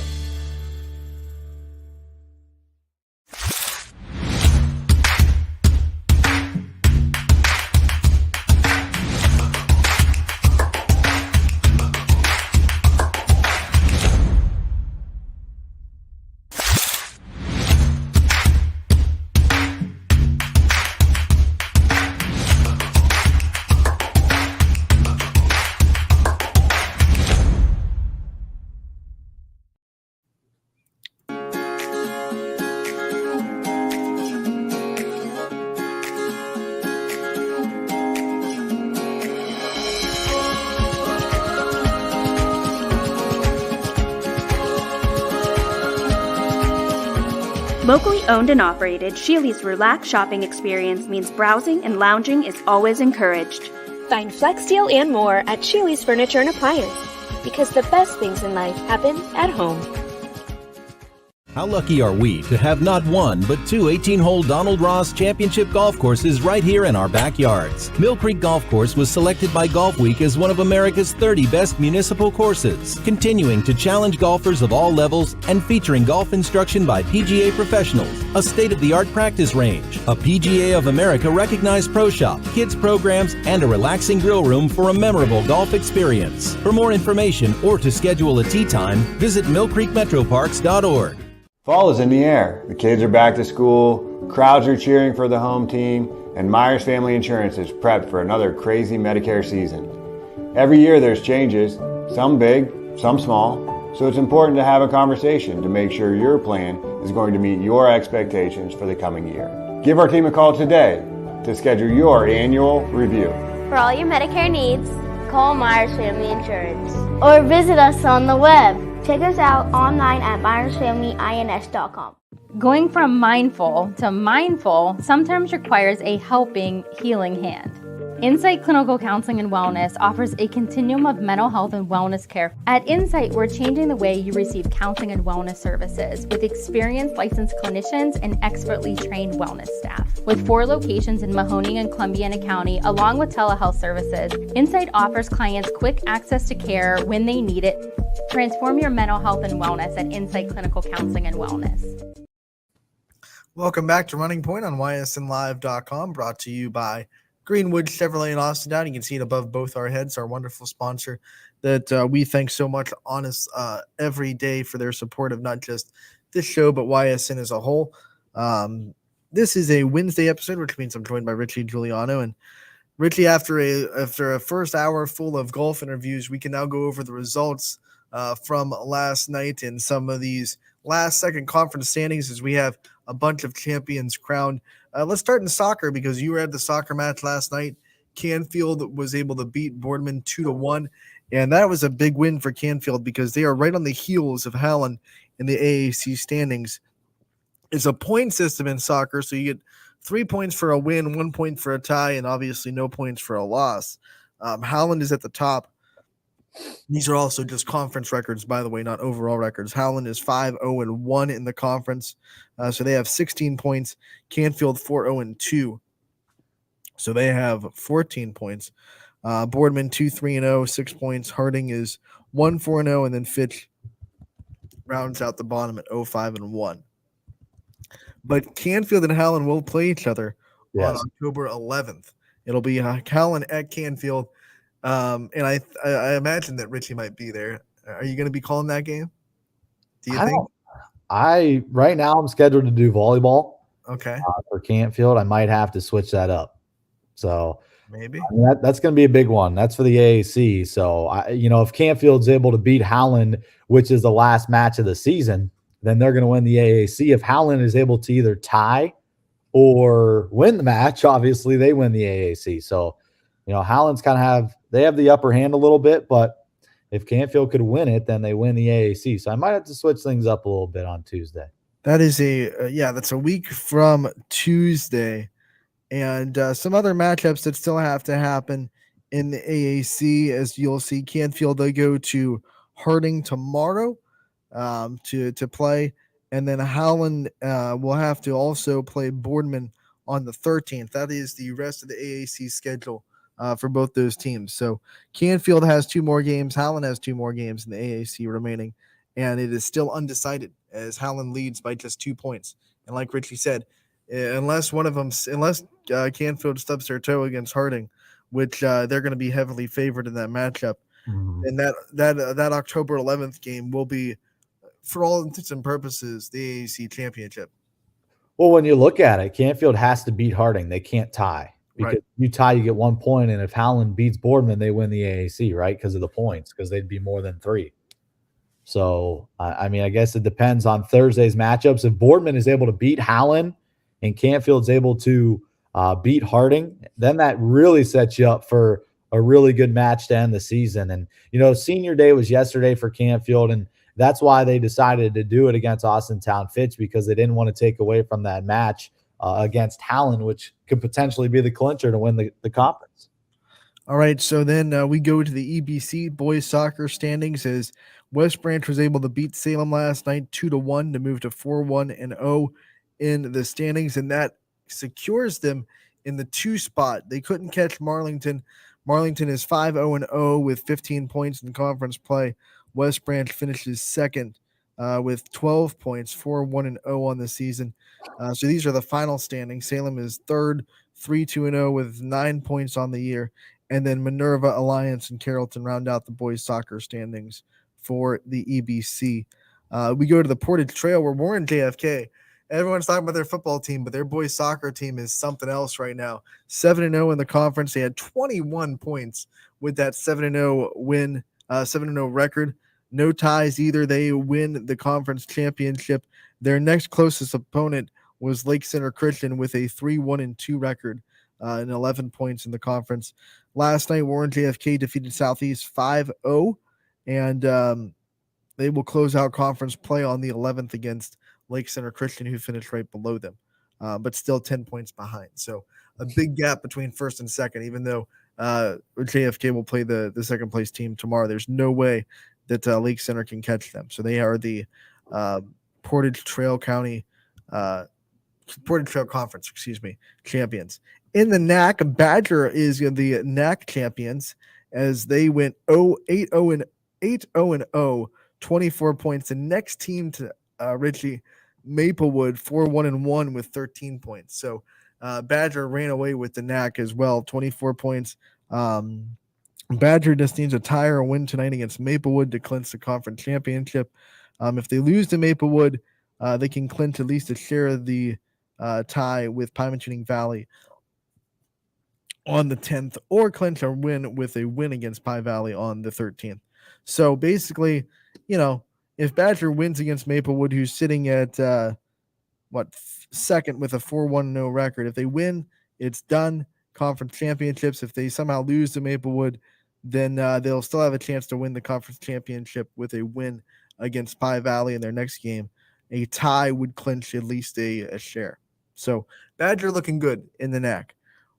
Locally owned and operated, Sheely's relaxed shopping experience means browsing and lounging is always encouraged. Find Flex Deal and more at Sheely's Furniture and Appliance, because the best things in life happen at home. How lucky are we to have not one, but two 18-hole Donald Ross Championship golf courses right here in our backyards. Mill Creek Golf Course was selected by Golf Week as one of America's 30 best municipal courses, continuing to challenge golfers of all levels and featuring golf instruction by PGA professionals, a state-of-the-art practice range, a PGA of America recognized pro shop, kids programs, and a relaxing grill room for a memorable golf experience. For more information or to schedule a tee time, visit millcreekmetroparks.org. Fall is in the air. The kids are back to school, crowds are cheering for the home team, and Myers Family Insurance is prepped for another crazy Medicare season. Every year there's changes, some big, some small, so it's important to have a conversation to make sure your plan is going to meet your expectations for the coming year. Give our team a call today to schedule your annual review. For all your Medicare needs, call Myers Family Insurance or visit us on the web. Check us out online at myersfamilyins.com. Going from mindful to mindful sometimes requires a helping, healing hand. Insight Clinical Counseling and Wellness offers a continuum of mental health and wellness care. At Insight, we're changing the way you receive counseling and wellness services with experienced licensed clinicians and expertly trained wellness staff. With 4 locations in Mahoning and Columbiana County, along with telehealth services, Insight offers clients quick access to care when they need it. Transform your mental health and wellness at Insight Clinical Counseling and Wellness. Welcome back to Running Point on ysnlive.com, brought to you by Greenwood Chevrolet in Austin Down. You can see it above both our heads, our wonderful sponsor that we thank so much on us every day for their support of not just this show, but YSN as a whole. This is a Wednesday episode, which means I'm joined by Richie Giuliano. And Richie, after a first hour full of golf interviews, we can now go over the results from last night and some of these last second conference standings as we have a bunch of champions crowned. Let's start in soccer because you were at the soccer match last night. Canfield was able to beat Boardman 2-1, and that was a big win for Canfield because they are right on the heels of Howland in the AAC standings. It's a point system in soccer, so you get 3 points for a win, 1 point for a tie, and obviously no points for a loss. Howland is at the top. These are also just conference records, by the way, not overall records. Howland is 5-0-1 in the conference, so they have 16 points. Canfield 4-0-2, so they have 14 points. Boardman 2-3-0, 6 points. Harding is 1-4-0, and then Fitch rounds out the bottom at 0-5-1. But Canfield and Howland will play each other on October 11th. It'll be Howland at Canfield. And I imagine that Richie might be there. Are you going to be calling that game? Do you think? Right now I'm scheduled to do volleyball. Okay. For Canfield, I might have to switch that up. So maybe that's going to be a big one. That's for the AAC. So if Canfield's able to beat Howland, which is the last match of the season, then they're going to win the AAC. If Howland is able to either tie or win the match, obviously they win the AAC. So, Howland's they have the upper hand a little bit, but if Canfield could win it, then they win the AAC. So I might have to switch things up a little bit on Tuesday. That is that's a week from Tuesday. And some other matchups that still have to happen in the AAC, as you'll see. Canfield, they go to Harding tomorrow to play. And then Howland will have to also play Boardman on the 13th. That is the rest of the AAC schedule for both those teams. So Canfield has 2 more games. Howland has 2 more games in the AAC remaining. And it is still undecided as Howland leads by just 2 points. And like Richie said, unless Canfield stubs their toe against Harding, which they're going to be heavily favored in that matchup. Mm-hmm. And that October 11th game will be, for all intents and purposes, the AAC championship. Well, when you look at it, Canfield has to beat Harding. They can't tie. Because Right. you tie, you get 1 point, and if Howland beats Boardman, they win the AAC, right? Because of the points, because they'd be more than 3. So, I mean, I guess it depends on Thursday's matchups. If Boardman is able to beat Howland and Canfield's able to beat Harding, then that really sets you up for a really good match to end the season. And, senior day was yesterday for Canfield, and that's why they decided to do it against Austintown Fitch, because they didn't want to take away from that match against Howland, which could potentially be the clincher to win the conference. All right, so then we go to the EBC boys soccer standings as West Branch was able to beat Salem last night 2-1 to move to 4-1-0 in the standings, and that secures them in the 2 spot. They couldn't catch Marlington. Marlington is 5-0-0 with 15 points in conference play. West Branch finishes second with 12 points, 4-1-0 on the season. So these are the final standings. Salem is third, 3-2-0 with 9 points on the year. And then Minerva, Alliance, and Carrollton round out the boys soccer standings for the EBC. We go to the Portage Trail where Warren JFK. Everyone's talking about their football team, but their boys soccer team is something else right now. 7-0 in the conference. They had 21 points with that 7-0 win, 7-0 record. No ties either. They win the conference championship. Their next closest opponent was Lake Center Christian with a 3-1-2 record and 11 points in the conference. Last night, Warren JFK defeated Southeast 5-0, and they will close out conference play on the 11th against Lake Center Christian, who finished right below them, but still 10 points behind. So a big gap between first and second, even though JFK will play the second place team tomorrow. There's no way that Lake Center can catch them. So they are the Portage Trail Conference, champions. In the NAC, Badger is the NAC champions as they went 8-0-0, 24 points. The next team to Richie, Maplewood, 4-1-1 with 13 points. So Badger ran away with the NAC as well, 24 points. Badger just needs a tie or a win tonight against Maplewood to clinch the conference championship. If they lose to Maplewood, they can clinch at least a share of the tie with Pymatuning Valley on the 10th, or clinch a win with a win against Pie Valley on the 13th. So basically, if Badger wins against Maplewood, who's sitting at second with a 4-1-0 record, if they win, it's done. Conference championships. If they somehow lose to Maplewood, then they'll still have a chance to win the conference championship with a win against Pie Valley in their next game. A tie would clinch at least a share. So Badger looking good in the NAC.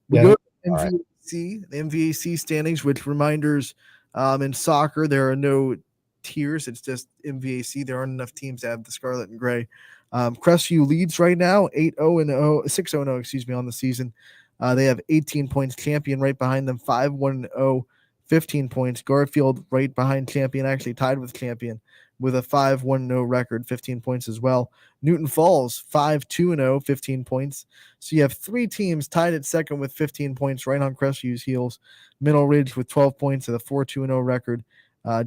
We go to MVAC, the MVAC standings, which reminders in soccer, there are no tiers. It's just MVAC. There aren't enough teams to have the scarlet and gray. Crestview leads right now, 6-0-0, on the season. They have 18 points. Champion right behind them, 5-1-0, 15 points. Garfield right behind Champion, actually tied with Champion with a 5-1-0 record, 15 points as well. Newton Falls, 5-2-0, 15 points. So you have 3 teams tied at second with 15 points right on Crestview's heels. Middle Ridge with 12 points and a 4-2-0 record.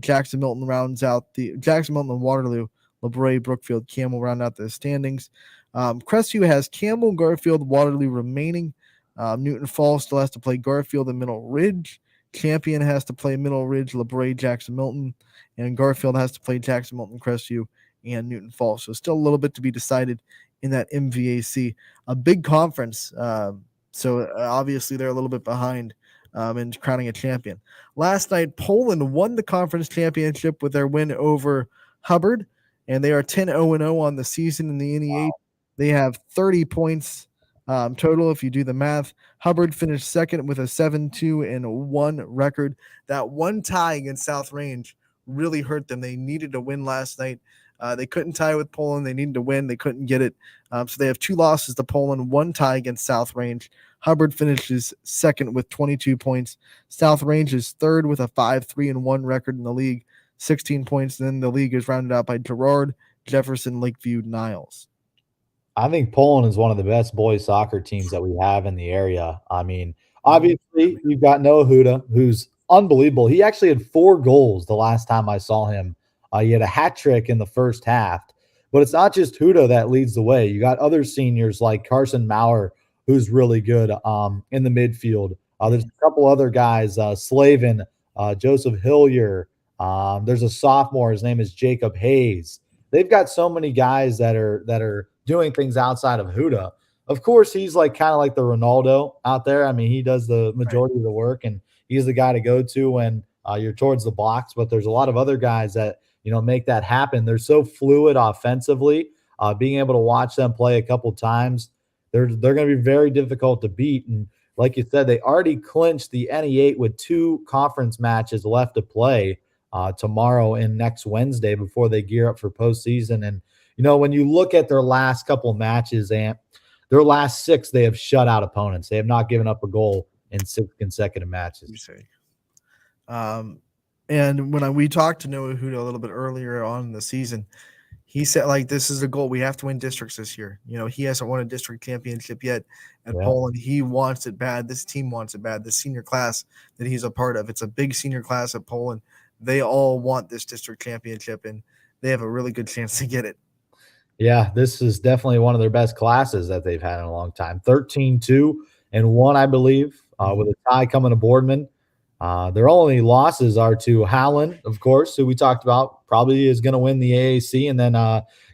Jackson Milton rounds out the Jackson Milton and Waterloo, LeBray, Brookfield, Campbell round out the standings. Crestview has Campbell, Garfield, Waterloo remaining. Newton Falls still has to play Garfield and Middle Ridge. Champion has to play Middle Ridge, LeBray, Jackson Milton, and Garfield has to play Jackson Milton, Crestview, and Newton Falls. So still a little bit to be decided in that MVAC. A big conference. So obviously they're a little bit behind and crowning a champion. Last night, Poland won the conference championship with their win over Hubbard, and they are 10-0-0 on the season in the NE8. They have 30 points total if you do the math. Hubbard finished second with a 7-2-1 record. That one tie against South Range really hurt them. They needed a win last night. They couldn't tie with Poland. They needed to win. They couldn't get it. So they have 2 losses to Poland, 1 tie against South Range. Hubbard finishes second with 22 points. South Range is third with a 5-3-1 record in the league, 16 points. Then the league is rounded out by Girard, Jefferson, Lakeview, Niles. I think Poland is one of the best boys soccer teams that we have in the area. I mean, obviously, you've got Noah Huda, who's unbelievable. He actually had 4 goals the last time I saw him. He had a hat trick in the first half. But it's not just Huda that leads the way. You got other seniors like Carson Maurer, who's really good in the midfield. There's a couple other guys, Slavin, Joseph Hillier. There's a sophomore. His name is Jacob Hayes. They've got so many guys that are doing things outside of Huda. Of course, he's like kind of like the Ronaldo out there. I mean, he does the majority of the work, and he's the guy to go to when you're towards the box. But there's a lot of other guys that make that happen. They're so fluid offensively. Being able to watch them play a couple times, they're going to be very difficult to beat. And like you said, they already clinched the NE8 with 2 conference matches left to play tomorrow and next Wednesday before they gear up for postseason. And when you look at their last couple of matches, and their last 6, they have shut out opponents. They have not given up a goal in 6 consecutive matches. And when we talked to Noah Huda a little bit earlier on in the season, he said, this is a goal. We have to win districts this year. He hasn't won a district championship yet at Poland. He wants it bad. This team wants it bad. The senior class that he's a part of, it's a big senior class at Poland. They all want this district championship, and they have a really good chance to get it. Yeah, this is definitely one of their best classes that they've had in a long time. 13-2-1, I believe, with a tie coming to Boardman. Their only losses are to Howland, of course, who we talked about, probably is going to win the AAC, and then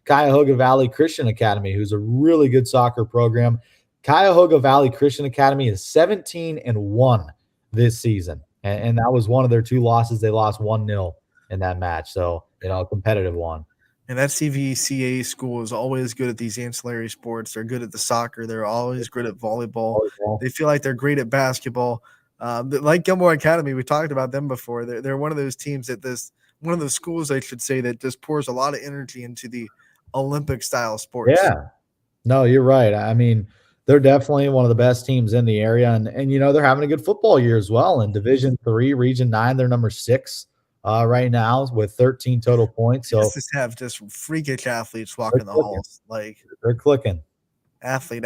Cuyahoga Valley Christian Academy, who's a really good soccer program. Cuyahoga Valley Christian Academy is 17-1 this season, and that was one of their 2 losses. They lost 1-0 in that match, so a competitive one. And that CVCA school is always good at these ancillary sports. They're good at the soccer. They're always good at volleyball. They feel like they're great at basketball. Like Gilmore Academy, we talked about them before. They're one of those teams one of those schools, I should say, that just pours a lot of energy into the Olympic style sports. Yeah, no, you're right. I mean, they're definitely one of the best teams in the area, and they're having a good football year as well. In Division 3, Region 9, they're number 6 right now with 13 total points. So just have freakish athletes walking the halls. They're clicking. Athlete.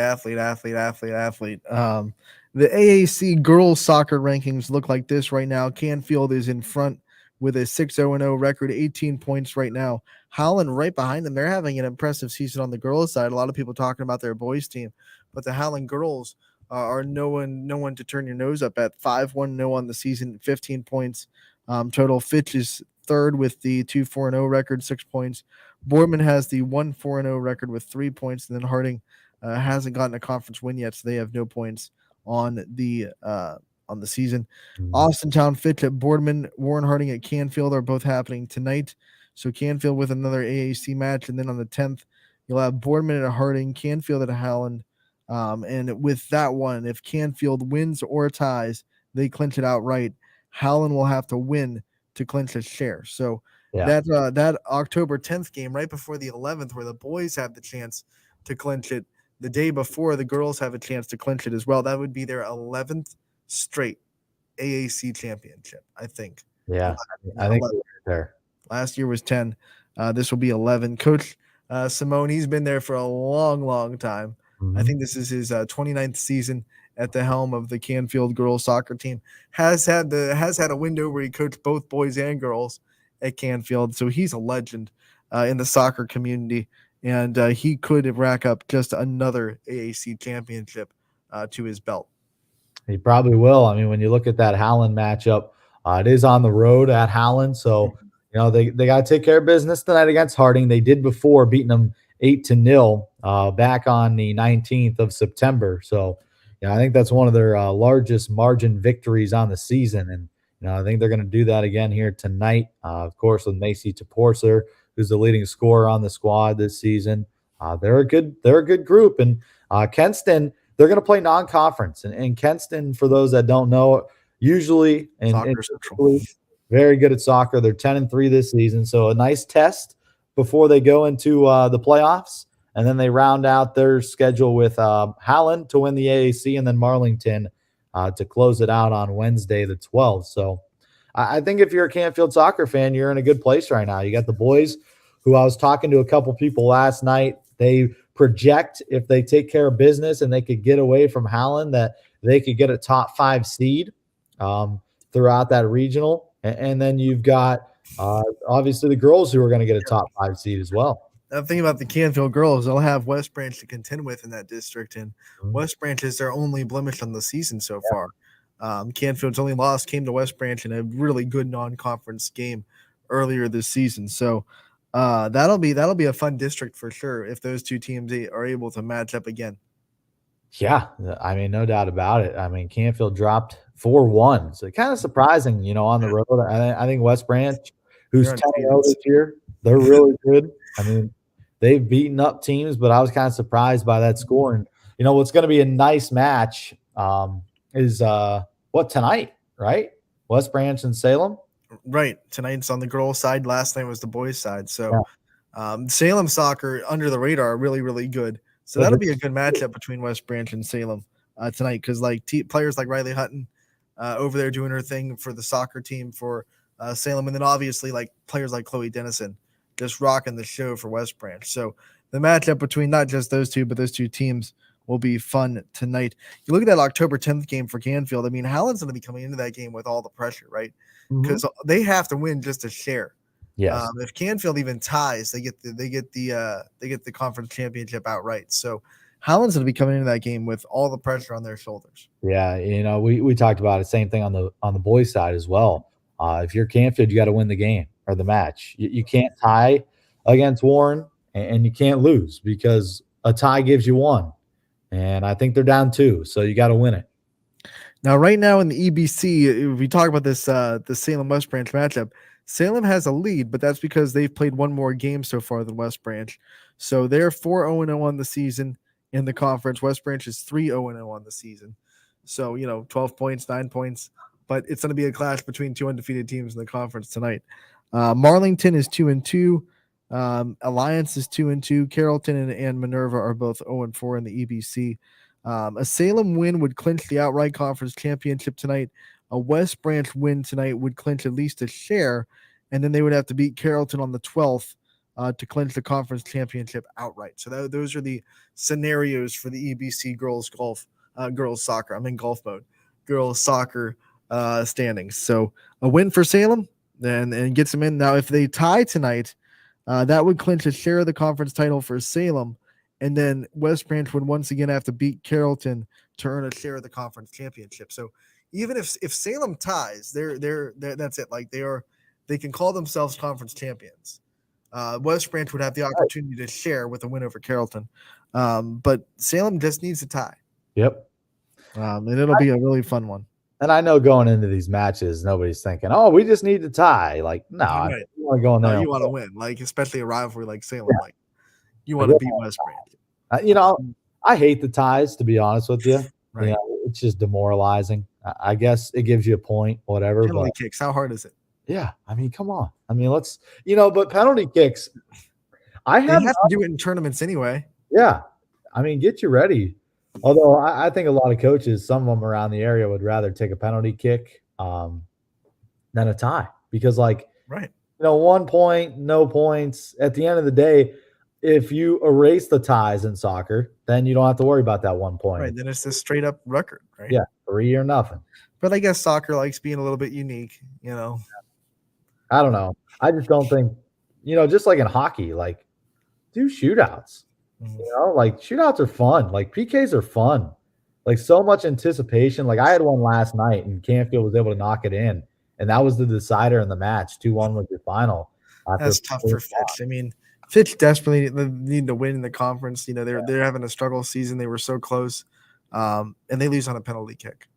The AAC girls soccer rankings look like this right now. Canfield is in front with a 6-0-0 record, 18 points right now. Howland right behind them. They're having an impressive season on the girls' side. A lot of people talking about their boys' team, but the Howland girls are no one to turn your nose up at. 5-1-0 on the season, 15 points total. Fitch is third with the 2-4-0 record, 6 points. Boardman has the 1-4-0 record with 3 points, and then Harding hasn't gotten a conference win yet, so they have no points on the season. Austintown, Fitch at Boardman, Warren Harding at Canfield are both happening tonight. So Canfield with another AAC match, and then on the 10th, you'll have Boardman at Harding, Canfield at Howland. And with that one, if Canfield wins or ties, they clinch it outright. Howland will have to win to clinch a share. So that October 10th game, right before the 11th, where the boys have the chance to clinch it, the day before the girls have a chance to clinch it as well. That would be their 11th straight AAC championship, I think. Yeah, I think there. Last year was 10. This will be 11. Coach Simone, he's been there for a long, long time. I think this is his 29th season at the helm of the Canfield girls soccer team. Has had a window where he coached both boys and girls at Canfield, so he's a legend in the soccer community. And he could rack up just another AAC championship to his belt. He probably will. I mean, when you look at that Howland matchup, it is on the road at Howland. So, they got to take care of business tonight against Harding. They did before, beating them 8-0 back on the 19th of September. So, I think that's one of their largest margin victories on the season. And, I think they're going to do that again here tonight. Of course, with Macy Taporser, who's the leading scorer on the squad this season. They're a good group. And Kenston, they're going to play non-conference. And Kenston, for those that don't know, usually and very good at soccer. They're 10-3 this season. So a nice test before they go into the playoffs. And then they round out their schedule with Howland to win the AAC and then Marlington to close it out on Wednesday the 12th. So I think if you're a Canfield soccer fan, you're in a good place right now. You got the boys who I was talking to a couple people last night. They project if they take care of business and they could get away from Howland that they could get a top 5 seed throughout that regional. And then you've got obviously the girls who are going to get a top 5 seed as well. I'm thinking about the Canfield girls. They'll have West Branch to contend with in that district, and West Branch is their only blemish on the season so far. Canfield's only loss came to West Branch in a really good non-conference game earlier this season. So that'll be a fun district for sure if those two teams are able to match up again. Yeah, I mean, no doubt about it. I mean, Canfield dropped 4-1, so kind of surprising, on the road. I think West Branch, who's 10-0 this year, they're really good. I mean, they've beaten up teams, but I was kind of surprised by that score. And what's going to be a nice match is tonight, right? West Branch and Salem. Right, tonight's on the girls' side. Last night was the boys' side. So Salem soccer under the radar, really, really good. So that'll be a good matchup between West Branch and Salem tonight because players like Riley Hutton over there doing her thing for the soccer team for Salem, and then obviously players like Chloe Dennison just rocking the show for West Branch. So the matchup between not just those two, but those two teams will be fun tonight. You look at that October 10th game for Canfield. I mean, Howland's going to be coming into that game with all the pressure, right? Because they have to win just to share. Yes. If Canfield even ties, they get the conference championship outright. So Howland's going to be coming into that game with all the pressure on their shoulders. Yeah, we talked about it. Same thing on the boys' side as well. If you're Canfield, you got to win the game or the match. You can't tie against Warren, and you can't lose because a tie gives you 1. And I think they're down 2, so you got to win it. Now, right now in the EBC, if we talk about this, the Salem West Branch matchup, Salem has a lead, but that's because they've played one more game so far than West Branch. So they're 4-0-0 on the season in the conference. West Branch is 3-0-0 on the season. So, 12 points, 9 points. But it's going to be a clash between two undefeated teams in the conference tonight. Marlington is 2-2. Alliance is 2-2. Carrollton and Minerva are both 0-4 in the EBC. A Salem win would clinch the outright conference championship tonight. A West Branch win tonight would clinch at least a share, and then they would have to beat Carrollton on the 12th to clinch the conference championship outright. So those are the scenarios for the EBC girls soccer. I'm in golf mode. Girls soccer standings. So a win for Salem and gets them in. Now, if they tie tonight, that would clinch a share of the conference title for Salem, and then West Branch would once again have to beat Carrollton to earn a share of the conference championship. So even if Salem ties, they're that's it. They can call themselves conference champions. West Branch would have the opportunity to share with a win over Carrollton, but Salem just needs to tie. Yep, and it'll be a really fun one. And I know going into these matches, nobody's thinking, "Oh, we just need to tie." No, right. you want to go in there. You want to win, especially a rivalry like Salem. You want to beat West Branch. I hate the ties, to be honest with you. Right. It's just demoralizing. I guess it gives you a point, whatever. Penalty kicks. How hard is it? Yeah, I mean, come on. I mean, let's but penalty kicks. They have to do it in tournaments anyway. Yeah, I mean, get you ready. Although I think a lot of coaches, some of them around the area, would rather take a penalty kick than a tie because, 1 point, no points. At the end of the day, if you erase the ties in soccer, then you don't have to worry about that 1 point. Right. Then it's just straight up record, right? Yeah, 3 or nothing. But I guess soccer likes being a little bit unique, I don't know. I just don't think, just like in hockey, do shootouts. Shootouts are fun. PKs are fun. So much anticipation. I had one last night and Canfield was able to knock it in. And that was the decider in the match. 2-1 was your final. That's tough for Fitch. I mean, Fitch desperately need to win in the conference. They're having a struggle season. They were so close and they lose on a penalty kick.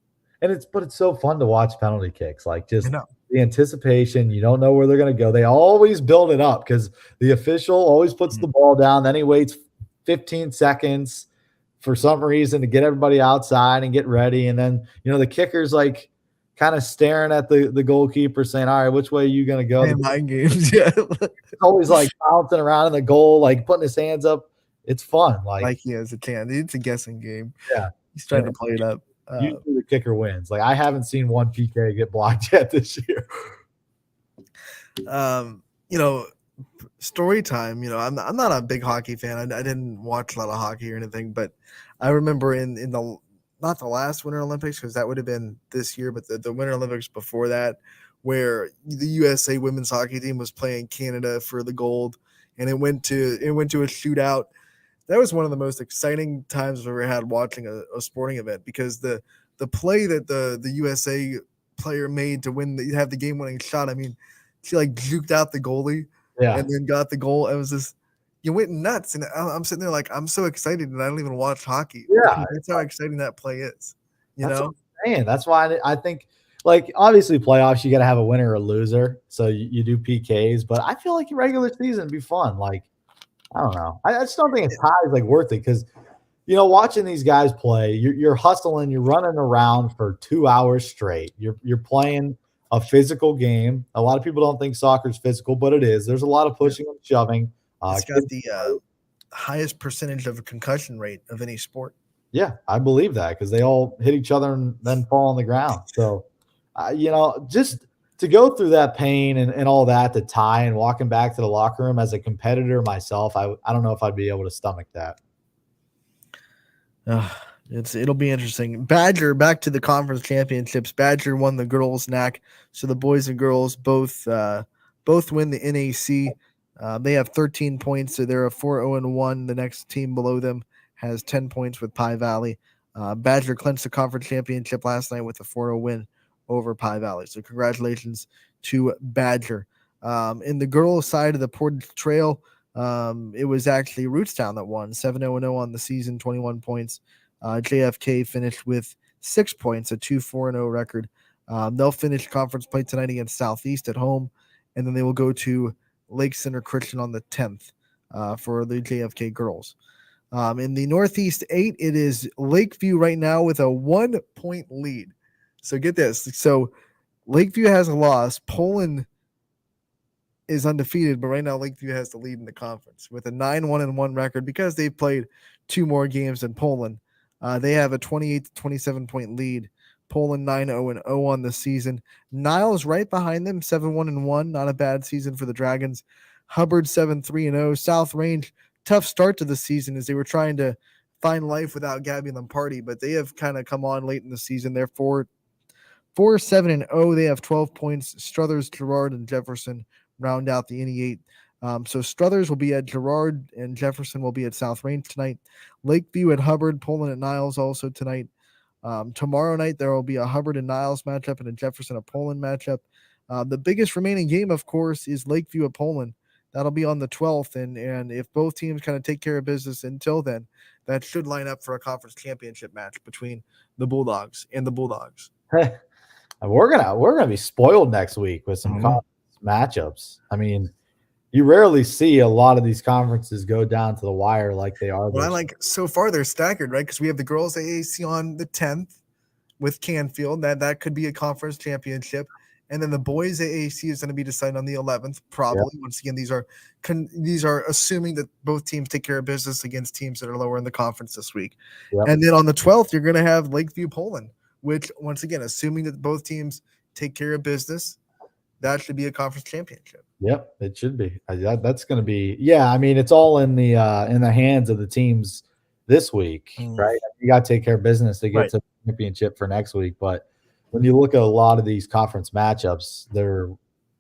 And it's so fun to watch penalty kicks, like just I know. the anticipation. You don't know where they're going to go. They always build it up because the official always puts the ball down. Then he waits 15 seconds for some reason to get everybody outside and get ready. And then, the kicker's like kind of staring at the goalkeeper saying, all right, which way are you going to go? Mind games. Yeah. Always like bouncing around in the goal, like putting his hands up. It's fun. Like he has a chance. It's a guessing game. Yeah. He's trying to play it up. Usually the kicker wins. Like I haven't seen one PK get blocked yet this year. Story time. I'm not a big hockey fan. I didn't watch a lot of hockey or anything, but I remember in the not the last Winter Olympics, because that would have been this year, but the Winter Olympics before that, where the USA women's hockey team was playing Canada for the gold, and it went to a shootout. That was one of the most exciting times I've ever had watching a sporting event, because the play that the USA player made to have the game winning shot. I mean, she like juked out the goalie and then got the goal. It was just, you went nuts. And I'm sitting there like, I'm so excited and I don't even watch hockey. Yeah. That's how exciting that play is. That's what I'm saying. That's why I think, like, obviously playoffs, you got to have a winner or a loser. So you do PKs, but I feel like regular season would be fun. Like, I don't know. I just don't think it's like worth it because, watching these guys play, you're hustling, you're running around for 2 hours straight. You're playing a physical game. A lot of people don't think soccer's physical, but it is. There's a lot of pushing and shoving. It's got the highest percentage of a concussion rate of any sport. Yeah, I believe that because they all hit each other and then fall on the ground. So, just to go through that pain and all that, to tie and walking back to the locker room as a competitor myself, I don't know if I'd be able to stomach that. It'll be interesting. Badger, back to the conference championships. Badger won the girls' NAC, so the boys and girls both win the NAC. They have 13 points, so they're a 4-0-1. The next team below them has 10 points with Pie Valley. Badger clinched the conference championship last night with a 4-0 win over Pie Valley. So congratulations to Badger. In the girls' side of the Portage Trail, it was actually Rootstown that won, 7-0-0 on the season, 21 points. JFK finished with 6 points, a 2-4-0 record. They'll finish conference play tonight against Southeast at home, and then they will go to Lake Center Christian on the 10th for the JFK girls. In the Northeast 8, it is Lakeview right now with a 1-point lead. So get this. So Lakeview has a loss. Poland is undefeated, but right now Lakeview has the lead in the conference with a 9-1-1 record because they've played 2 more games than Poland. They have a 28 to 27 point lead. Poland 9-0-0 on the season. Niles right behind them, 7-1-1. Not a bad season for the Dragons. Hubbard 7-3-0. South Range, tough start to the season as they were trying to find life without Gabby Lamparty, but they have kind of come on late in the season. They're 4-7-0. They have 12 points. Struthers, Girard, and Jefferson round out the NE8. So Struthers will be at Girard and Jefferson will be at South Range tonight. Lakeview at Hubbard, Poland at Niles also tonight. Tomorrow night there will be a Hubbard and Niles matchup and a Jefferson at Poland matchup. The biggest remaining game, of course, is Lakeview at Poland. That'll be on the 12th, and if both teams kind of take care of business until then, that should line up for a conference championship match between the Bulldogs and the Bulldogs. We're gonna be spoiled next week with some conference matchups. I mean, you rarely see a lot of these conferences go down to the wire like they are. Well, so far they're staggered, right? Because we have the girls AAC on the 10th with Canfield. That could be a conference championship. And then the boys AAC is going to be decided on the 11th, probably. Yep. Once again, these are assuming that both teams take care of business against teams that are lower in the conference this week. Yep. And then on the 12th, you're going to have Lakeview Poland, which, once again, assuming that both teams take care of business, that should be a conference championship. Yep, it should be. That's going to be. Yeah, I mean, it's all in the hands of the teams this week, right? You got to take care of business to get to the championship for next week. But when you look at a lot of these conference matchups, they're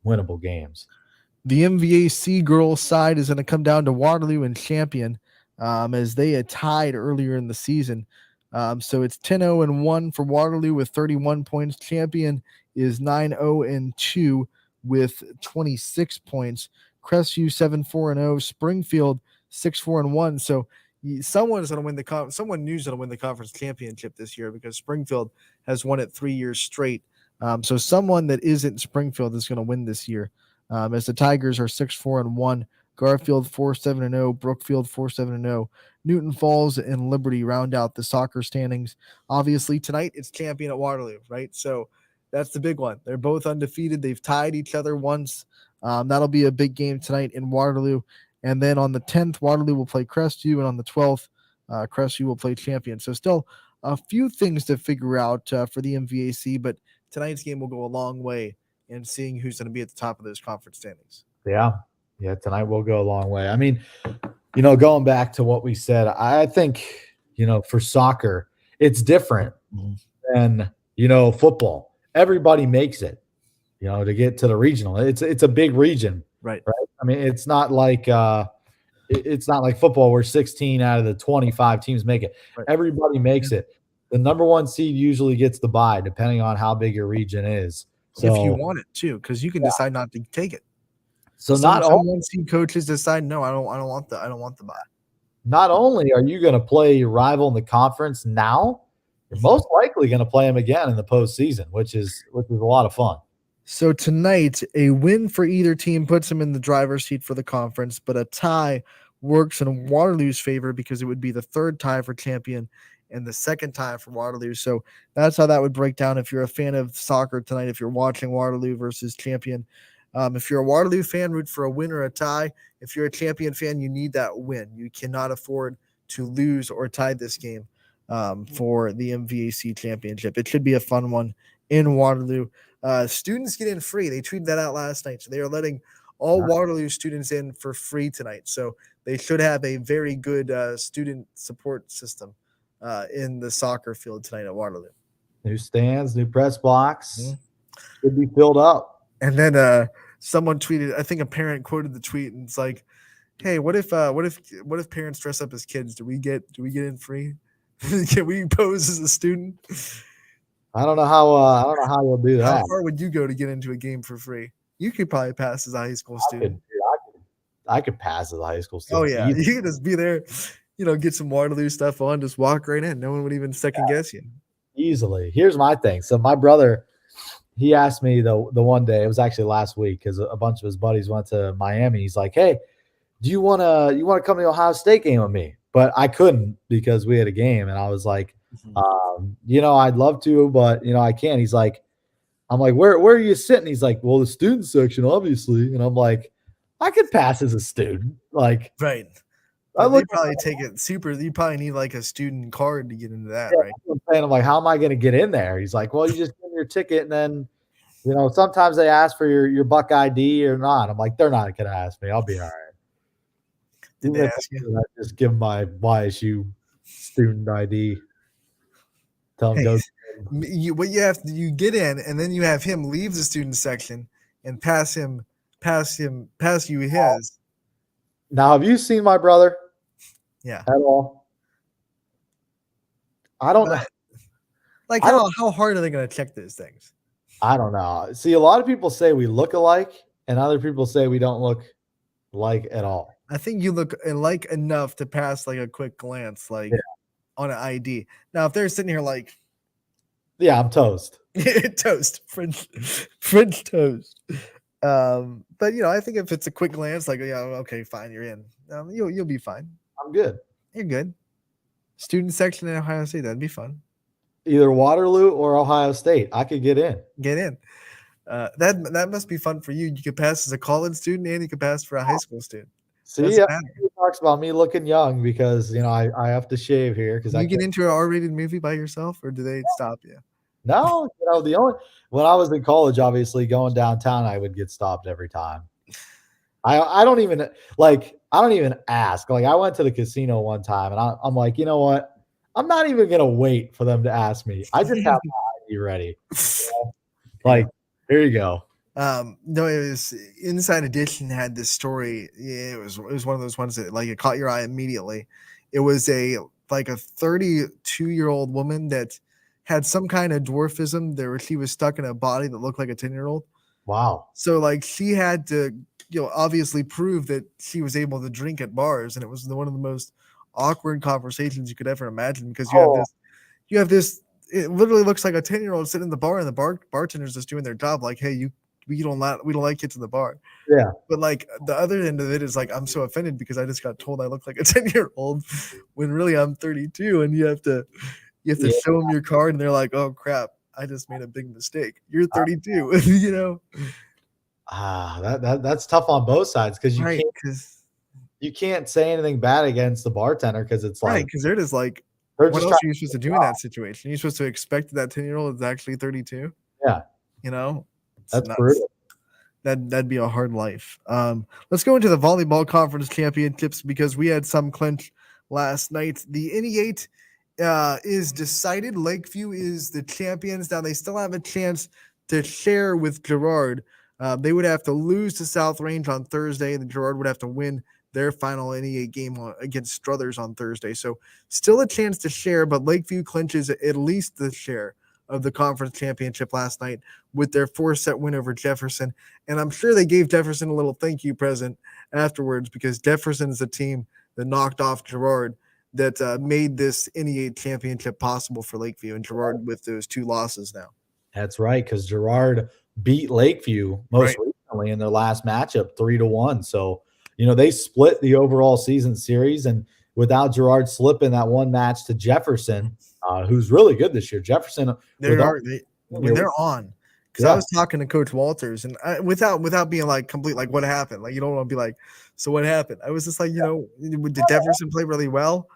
winnable games. The MVAC girls side is going to come down to Waterloo and Champion as they had tied earlier in the season. So it's 10-0-1 for Waterloo with 31 points. Champion is 9-0-2 with 26 points. Crestview 7-4-0. Springfield 6-4-1. So someone's going to win someone new's going to win the conference championship this year because Springfield has won it 3 years straight. So someone that isn't Springfield is going to win this year. As the Tigers are 6-4-1, Garfield 4-7-0, Brookfield 4-7-0, Newton Falls and Liberty round out the soccer standings. Obviously tonight it's champion at Waterloo, right? So that's the big one. They're both undefeated. They've tied each other once. That'll be a big game tonight in Waterloo. And then on the 10th, Waterloo will play Crestview, and on the 12th, Crestview will play Champion. So still a few things to figure out for the MVAC, but tonight's game will go a long way in seeing who's going to be at the top of those conference standings. Yeah, tonight will go a long way. I mean, going back to what we said, I think, for soccer, it's different than, football. Everybody makes it, to get to the regional. It's a big region. Right. I mean, it's not like football where 16 out of the 25 teams make it. Right. Everybody makes it. The number one seed usually gets the bye, depending on how big your region is. So, if you want it too, because you can decide not to take it. So some one seed coaches decide, no, I don't want the bye. Not only are you going to play your rival in the conference now, you're most likely going to play them again in the postseason, which is a lot of fun. So tonight, a win for either team puts them in the driver's seat for the conference, but a tie works in Waterloo's favor because it would be the third tie for Champion and the second tie for Waterloo. So that's how that would break down if you're a fan of soccer tonight, if you're watching Waterloo versus Champion. If you're a Waterloo fan, root for a win or a tie. If you're a Champion fan, you need that win. You cannot afford to lose or tie this game for the MVAC championship. It should be a fun one in Waterloo. Students get in free. They tweeted that out last night. So they are letting all Waterloo students in for free tonight. So they should have a very good student support system in the soccer field tonight at Waterloo. New stands, new press box. Should be filled up. And then someone tweeted, I think a parent quoted the tweet, and it's like, hey, what if parents dress up as kids? Do we get in free? Can we pose as a student? I don't know how you'll do that. How far would you go to get into a game for free? You could probably pass as a high school student. I could pass as a high school student. Oh yeah, you could just be there, get some Waterloo stuff on, just walk right in. No one would even second guess you. Easily. Here's my thing. So my brother, he asked me the one day, it was actually last week, because a bunch of his buddies went to Miami. He's like, hey, do you want to come to the Ohio State game with me? But I couldn't because we had a game, and I was like, I'd love to, but I can't. He's like, I'm like, where are you sitting? He's like, well, the student section, obviously. And I'm like, I could pass as a student. Like, right. They probably take it super. You probably need like a student card to get into that, right? I'm like, how am I going to get in there? He's like, well, you just give me your ticket, and then, sometimes they ask for your Buck ID or not. I'm like, they're not going to ask me. I'll be all right. Did they ask you? I just give them my YSU student ID. Tell him go. You get in, and then you have him leave the student section and pass you his. Now, have you seen my brother? Yeah. At all? I don't know. Like, how hard are they going to check those things? I don't know. See, a lot of people say we look alike, and other people say we don't look alike at all. I think you look alike enough to pass like a quick glance, like on an ID. Now, if they're sitting here like, yeah, I'm toast. Toast, French toast. But I think if it's a quick glance, like, yeah, okay, fine, you're in. You'll be fine. I'm good. You're good. Student section in Ohio State, that'd be fun. Either Waterloo or Ohio State, I could get in. Get in. That must be fun for you. You could pass as a college student, and you could pass for a high school student. See, he talks about me looking young because I have to shave here because you get into an R-rated movie by yourself, or do they stop you? No, when I was in college, obviously going downtown, I would get stopped every time. I don't even ask. Like, I went to the casino one time, and I'm like, you know what? I'm not even gonna wait for them to ask me. I just have my ID ready. Like, here you go. No, it was Inside Edition had this story. Yeah, it was one of those ones that like it caught your eye immediately. It was a 32-year-old woman that had some kind of dwarfism there where she was stuck in a body that looked like a 10-year-old. Wow. So like she had to, obviously prove that she was able to drink at bars, and it was one of the most awkward conversations you could ever imagine, because you have this. It literally looks like a 10-year-old sitting in the bar, and the bartender's just doing their job. Like, hey, we don't like kids in the bar. Yeah. But like the other end of it is like, I'm so offended because I just got told I look like a 10-year-old when really I'm 32, and you have to show them your card, and they're like, oh crap, I just made a big mistake. You're 32, you know. That's tough on both sides, because Right, you can't say anything bad against the bartender, because it's right, like, because they're just like, they're what just else trying are you supposed to do in that situation? You're supposed to expect that 10-year-old is actually 32. Yeah. You know, That's brutal. That'd be a hard life. Let's go into the volleyball conference championships, because we had some clinch last night. The NE8 is decided. Lakeview is the champions. Now they still have a chance to share with Girard. They would have to lose to South Range on Thursday, and then Girard would have to win their final NE8 game against Struthers on Thursday. So still a chance to share, but Lakeview clinches at least the share of the conference championship last night with their 4-set win over Jefferson. And I'm sure they gave Jefferson a little thank you present afterwards, because Jefferson is a team that knocked off Girard that made this NE8 championship possible for Lakeview, and Girard with those 2 losses now. That's right, because Girard beat Lakeview most recently in their last matchup 3-1. So, they split the overall season series, and without Girard slipping that one match to Jefferson, who's really good this year. Jefferson, they're on. Because I was talking to Coach Walters, and without being like complete, like, what happened? Like, you don't want to be like, so what happened? I was just like, did Jefferson play really well?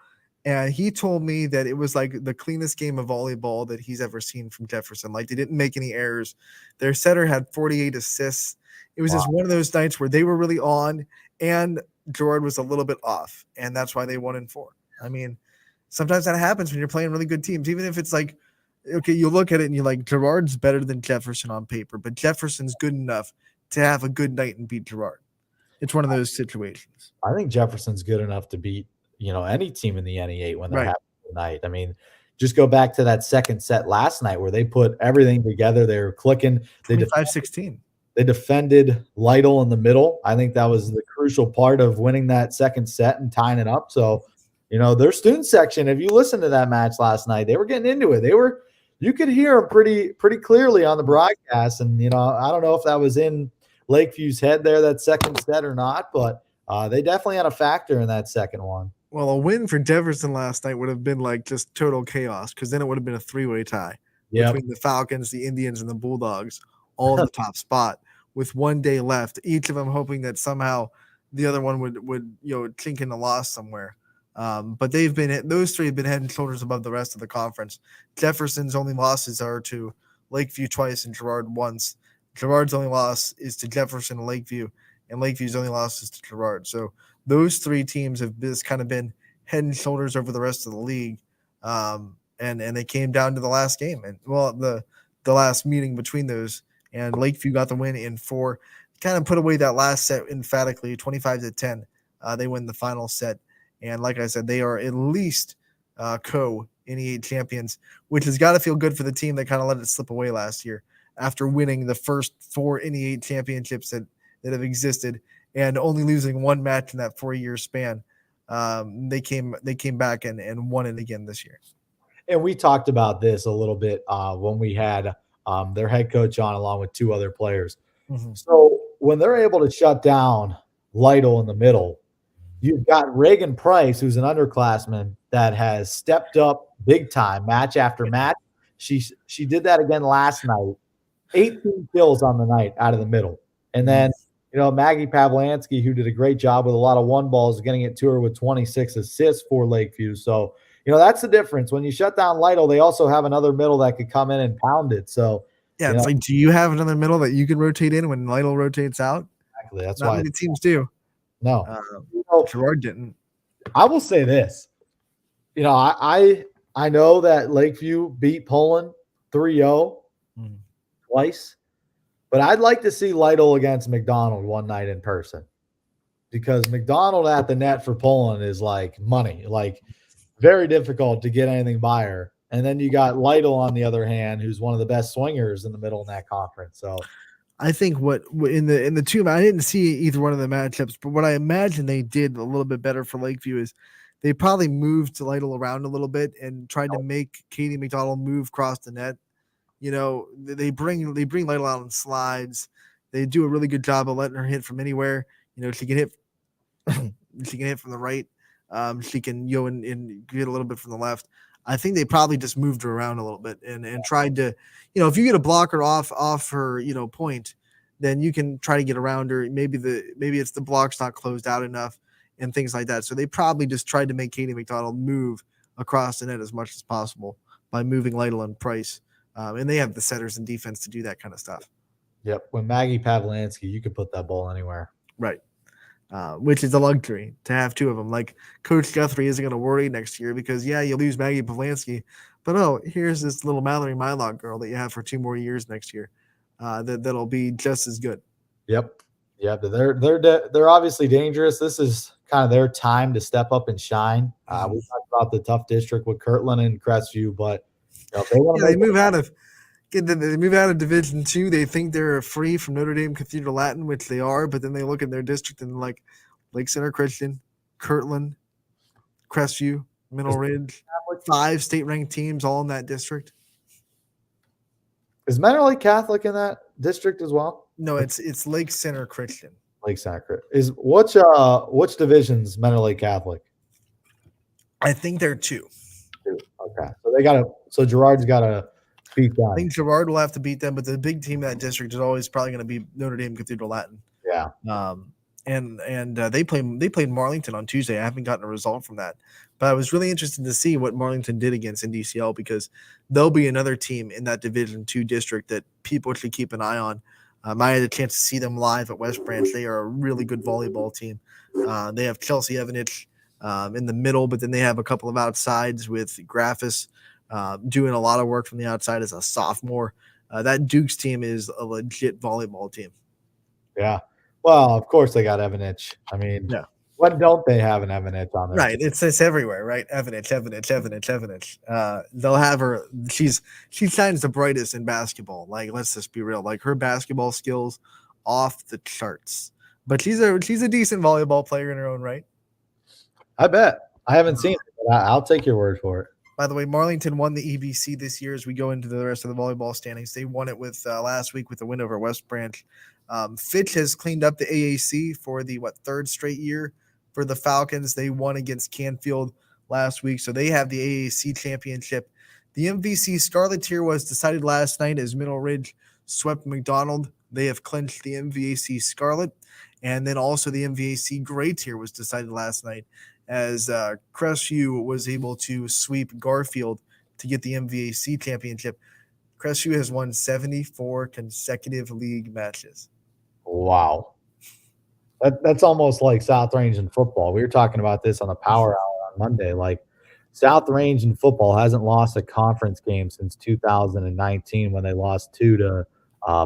And he told me that it was like the cleanest game of volleyball that he's ever seen from Jefferson. Like, they didn't make any errors. Their setter had 48 assists. It was just one of those nights where they were really on, and Girard was a little bit off, and that's why they won in 4. I mean, sometimes that happens when you're playing really good teams, even if it's like, okay, you look at it and you're like, Girard's better than Jefferson on paper, but Jefferson's good enough to have a good night and beat Girard. It's one of those situations. I think Jefferson's good enough to beat, any team in the NE8 when they're having a night. I mean, just go back to that second set last night where they put everything together. They were clicking. 25-16. They defended Lytle in the middle. I think that was the crucial part of winning that second set and tying it up. So, their student section, if you listen to that match last night, they were getting into it. You could hear them pretty clearly on the broadcast. And, I don't know if that was in Lakeview's head there, that second set, or not, but they definitely had a factor in that second one. Well, a win for Jefferson last night would have been like just total chaos, because then it would have been a 3-way tie between the Falcons, the Indians, and the Bulldogs, all in the top spot with 1 day left, each of them hoping that somehow the other one would chink in the loss somewhere. But those 3 have been head and shoulders above the rest of the conference. Jefferson's only losses are to Lakeview twice and Girard once. Girard's only loss is to Jefferson and Lakeview's only loss is to Girard. So those 3 teams have just kind of been head and shoulders over the rest of the league. And they came down to the last game, and the last meeting between those, and Lakeview got the win in 4, kind of put away that last set emphatically, 25-10. They win the final set. And like I said, they are at least NE8 champions, which has got to feel good for the team that kind of let it slip away last year after winning the first 4 NE8 championships that have existed and only losing 1 match in that 4-year span. They came back and won it again this year. And we talked about this a little bit when we had their head coach on along with 2 other players. Mm-hmm. So when they're able to shut down Lytle in the middle, you've got Reagan Price, who's an underclassman that has stepped up big time, match after match. She did that again last night. 18 kills on the night out of the middle. And then, Maggie Pavlansky, who did a great job with a lot of 1 balls, getting it to her with 26 assists for Lakeview. So, that's the difference. When you shut down Lytle, they also have another middle that could come in and pound it. So, yeah, it's like, do you have another middle that you can rotate in when Lytle rotates out? Exactly. That's Not why many teams do. No. Girard didn't. I will say this. I know that Lakeview beat Poland 3-0 twice, but I'd like to see Lytle against McDonald one night in person, because McDonald at the net for Poland is like money, like very difficult to get anything by her. And then you got Lytle on the other hand, who's one of the best swingers in the middle in that conference. So I think what in the 2, I didn't see either one of the matchups, but what I imagine they did a little bit better for Lakeview is they probably moved Lytle around a little bit and tried to make Katie McDonald move across the net. They bring Lytle out on slides. They do a really good job of letting her hit from anywhere. She can hit she can hit from the right. She can and get a little bit from the left. I think they probably just moved her around a little bit and tried to, if you get a blocker off her, point, then you can try to get around her. Maybe it's the block's not closed out enough and things like that. So they probably just tried to make Katie McDonald move across the net as much as possible by moving Lytle and Price. And they have the setters and defense to do that kind of stuff. Yep. When Maggie Pavlansky, you could put that ball anywhere. Right. Which is a luxury to have two of them. Like Coach Guthrie isn't going to worry next year because, you lose Maggie Pavlansky, but here's this little Mallory Mylock girl that you have for 2 more years next year that'll be just as good. Yep. Yeah, they're obviously dangerous. This is kind of their time to step up and shine. We talked about the tough district with Kirtland and Crestview, but if they want to they move out of Division II. They think they're free from Notre Dame Cathedral Latin, which they are, but then they look at their district and like Lake Center Christian, Kirtland, Crestview, Middle Ridge, 5 state-ranked teams all in that district. Is Menor Lake Catholic in that district as well? No, it's Lake Center Christian. Lake Center is which division's Menor Lake Catholic? I think they're 2. Okay, so Girard's got to beat them. I think Girard will have to beat them, but the big team in that district is always probably going to be Notre Dame Cathedral Latin. Yeah. And they played Marlington on Tuesday. I haven't gotten a result from that, but I was really interested to see what Marlington did against NDCL because they'll be another team in that Division II district that people should keep an eye on. I had a chance to see them live at West Branch. They are a really good volleyball team. They have Chelsea Evanich in the middle, but then they have a couple of outsides with Graffis doing a lot of work from the outside as a sophomore. That Dukes team is a legit volleyball team. Yeah. Well, of course they got Evanich. I mean, when don't they have an Evanich on there? Right. It's everywhere, right? Evanich. They'll have her. She shines the brightest in basketball. Like, let's just be real. Like her basketball skills off the charts. But she's a decent volleyball player in her own right. I bet. I haven't seen it, but I'll take your word for it. By the way, Marlington won the EBC this year as we go into the rest of the volleyball standings. They won it with last week with a win over West Branch. Fitch has cleaned up the AAC for the 3rd straight year for the Falcons. They won against Canfield last week, so they have the AAC championship. The MVC Scarlet tier was decided last night as Middle Ridge swept McDonald. They have clinched the MVAC Scarlet, and then also the MVAC Gray tier was decided last night as Crestview was able to sweep Garfield to get the MVAC championship. Crestview has won 74 consecutive league matches. Wow. That's almost like South Range in football. We were talking about this on the Power Hour on Monday. Like, South Range in football hasn't lost a conference game since 2019 when they lost 2 to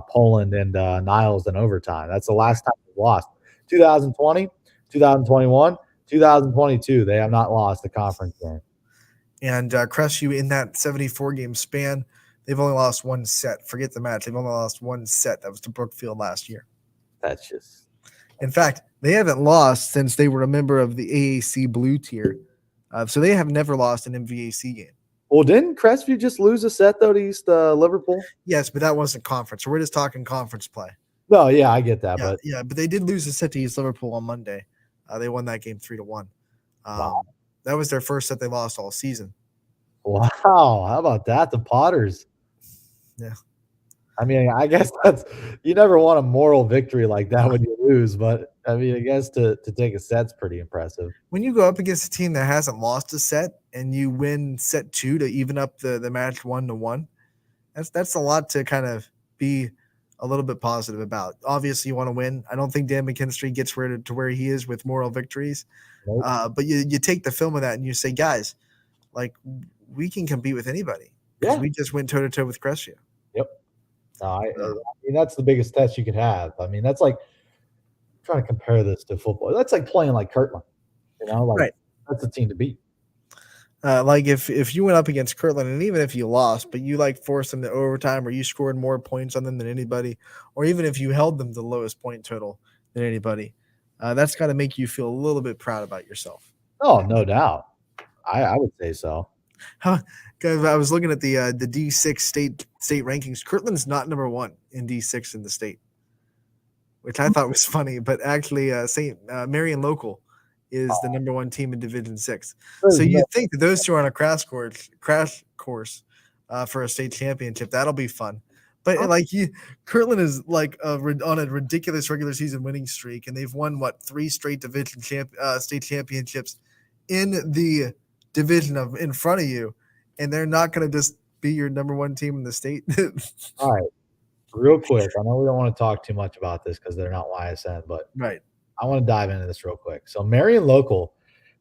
Poland and Niles in overtime. That's the last time they lost. 2020, 2021, 2022, they have not lost a conference game. And Crestview in that 74-game span, they've only lost 1 set. Forget the match. They've only lost 1 set. That was to Brookfield last year. That's just – in fact, they haven't lost since they were a member of the AAC Blue tier. So they have never lost an MVAC game. Well, didn't Crestview just lose a set, though, to East Liverpool? Yes, but that wasn't conference. So we're just talking conference play. No, yeah, I get that. But they did lose a set to East Liverpool on Monday. They won that game 3-1. Wow. That was their first set they lost all season. Wow. How about that? The Potters. Yeah. I mean, I guess you never want a moral victory like that when you lose, but I mean, I guess to take a set's pretty impressive. When you go up against a team that hasn't lost a set and you win set 2 to even up the match 1-1, that's a lot to kind of be a little bit positive about. Obviously, you want to win. I don't think Dan McKinstry gets to where he is with moral victories. Nope. But you take the film of that and you say, guys, like, we can compete with anybody. Yeah. We just went toe-to-toe with Crestview. Yep. I mean, that's the biggest test you could have. I mean, that's like trying to compare this to football. That's like playing like Kirtland. You know, like, right. That's a team to beat. Like if you went up against Kirtland, and even if you lost, but you like forced them to overtime, or you scored more points on them than anybody, or even if you held them to the lowest point total than anybody, that's got to make you feel a little bit proud about yourself. Oh, no doubt. I would say so. Guys, I was looking at the D6 state rankings. Kirtland's not number 1 in D6 in the state, which I thought was funny. But actually, St. Marion Local is the number 1 team in Division 6. So you think that those two are on a crash course for a state championship. That'll be fun. But Kirtland is like on a ridiculous regular season winning streak, and they've won 3 straight division state championships in the division in front of you, and they're not going to just be your number 1 team in the state. All right, real quick. I know we don't want to talk too much about this because they're not YSN, but right. I want to dive into this real quick. So Marion Local,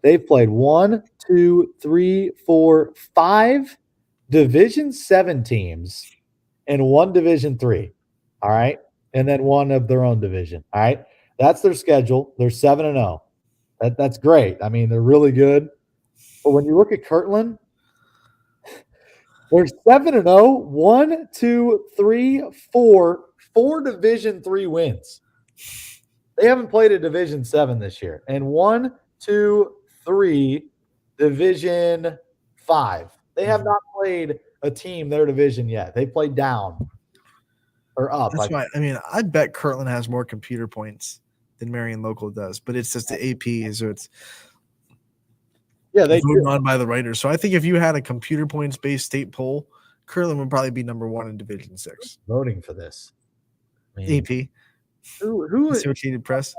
they've played 1, 2, 3, 4, 5 Division 7 teams and 1 Division 3. All right. And then 1 of their own division. All right. That's their schedule. They're 7-0. That's great. I mean, they're really good. But when you look at Kirtland, they're 7-0, 1, 2, 3, 4 Division 3 wins. They haven't played a Division 7 this year. And 1, 2, 3 Division 5. They have not played a team their division yet. They played down or up. That's right. I mean, I bet Kirtland has more computer points than Marion Local does, but it's just the AP, so it's they voted on by the writers. So I think if you had a computer points based state poll, Kirtland would probably be number 1 in Division 6. Voting for this. I mean, AP. Who is Associated Press?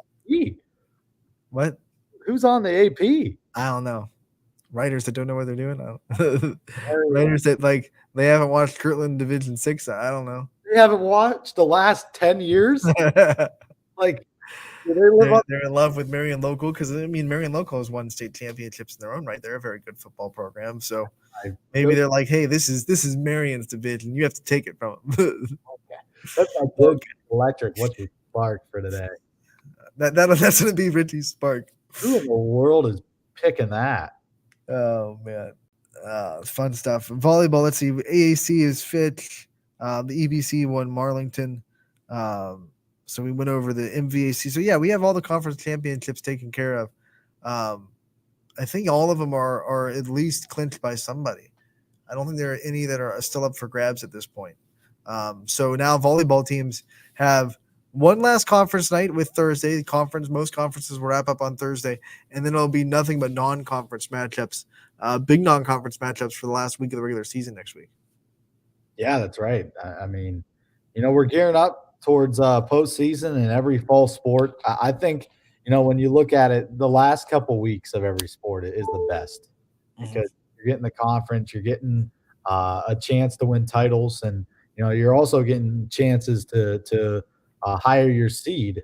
What? Who's on the AP? I don't know. Writers that don't know what they're doing. Writers that they haven't watched Kirtland Division 6. I don't know. They haven't watched the last 10 years. They're in love with Marion Local because I mean Marion Local has won state championships in their own right. They're a very good football program. So maybe they're like, hey, this is Marion's division. You have to take it from them. That's my book. Electric. What's your spark for today? That's gonna be Richie's spark. Who in the world is picking that? Oh man, fun stuff. Volleyball. Let's see. AAC is Fitch. The EBC won Marlington. So we went over the MVAC. So yeah, we have all the conference championships taken care of. I think all of them are at least clinched by somebody. I don't think there are any that are still up for grabs at this point. So now volleyball teams have one last conference night with Thursday. Most conferences will wrap up on Thursday, and then it'll be nothing but non-conference matchups, big non-conference matchups for the last week of the regular season next week. Yeah, that's right. I mean, we're gearing up towards postseason in every fall sport. I think, when you look at it, the last couple weeks of every sport is the best because you're getting the conference, you're getting a chance to win titles, and you're also getting chances to higher your seed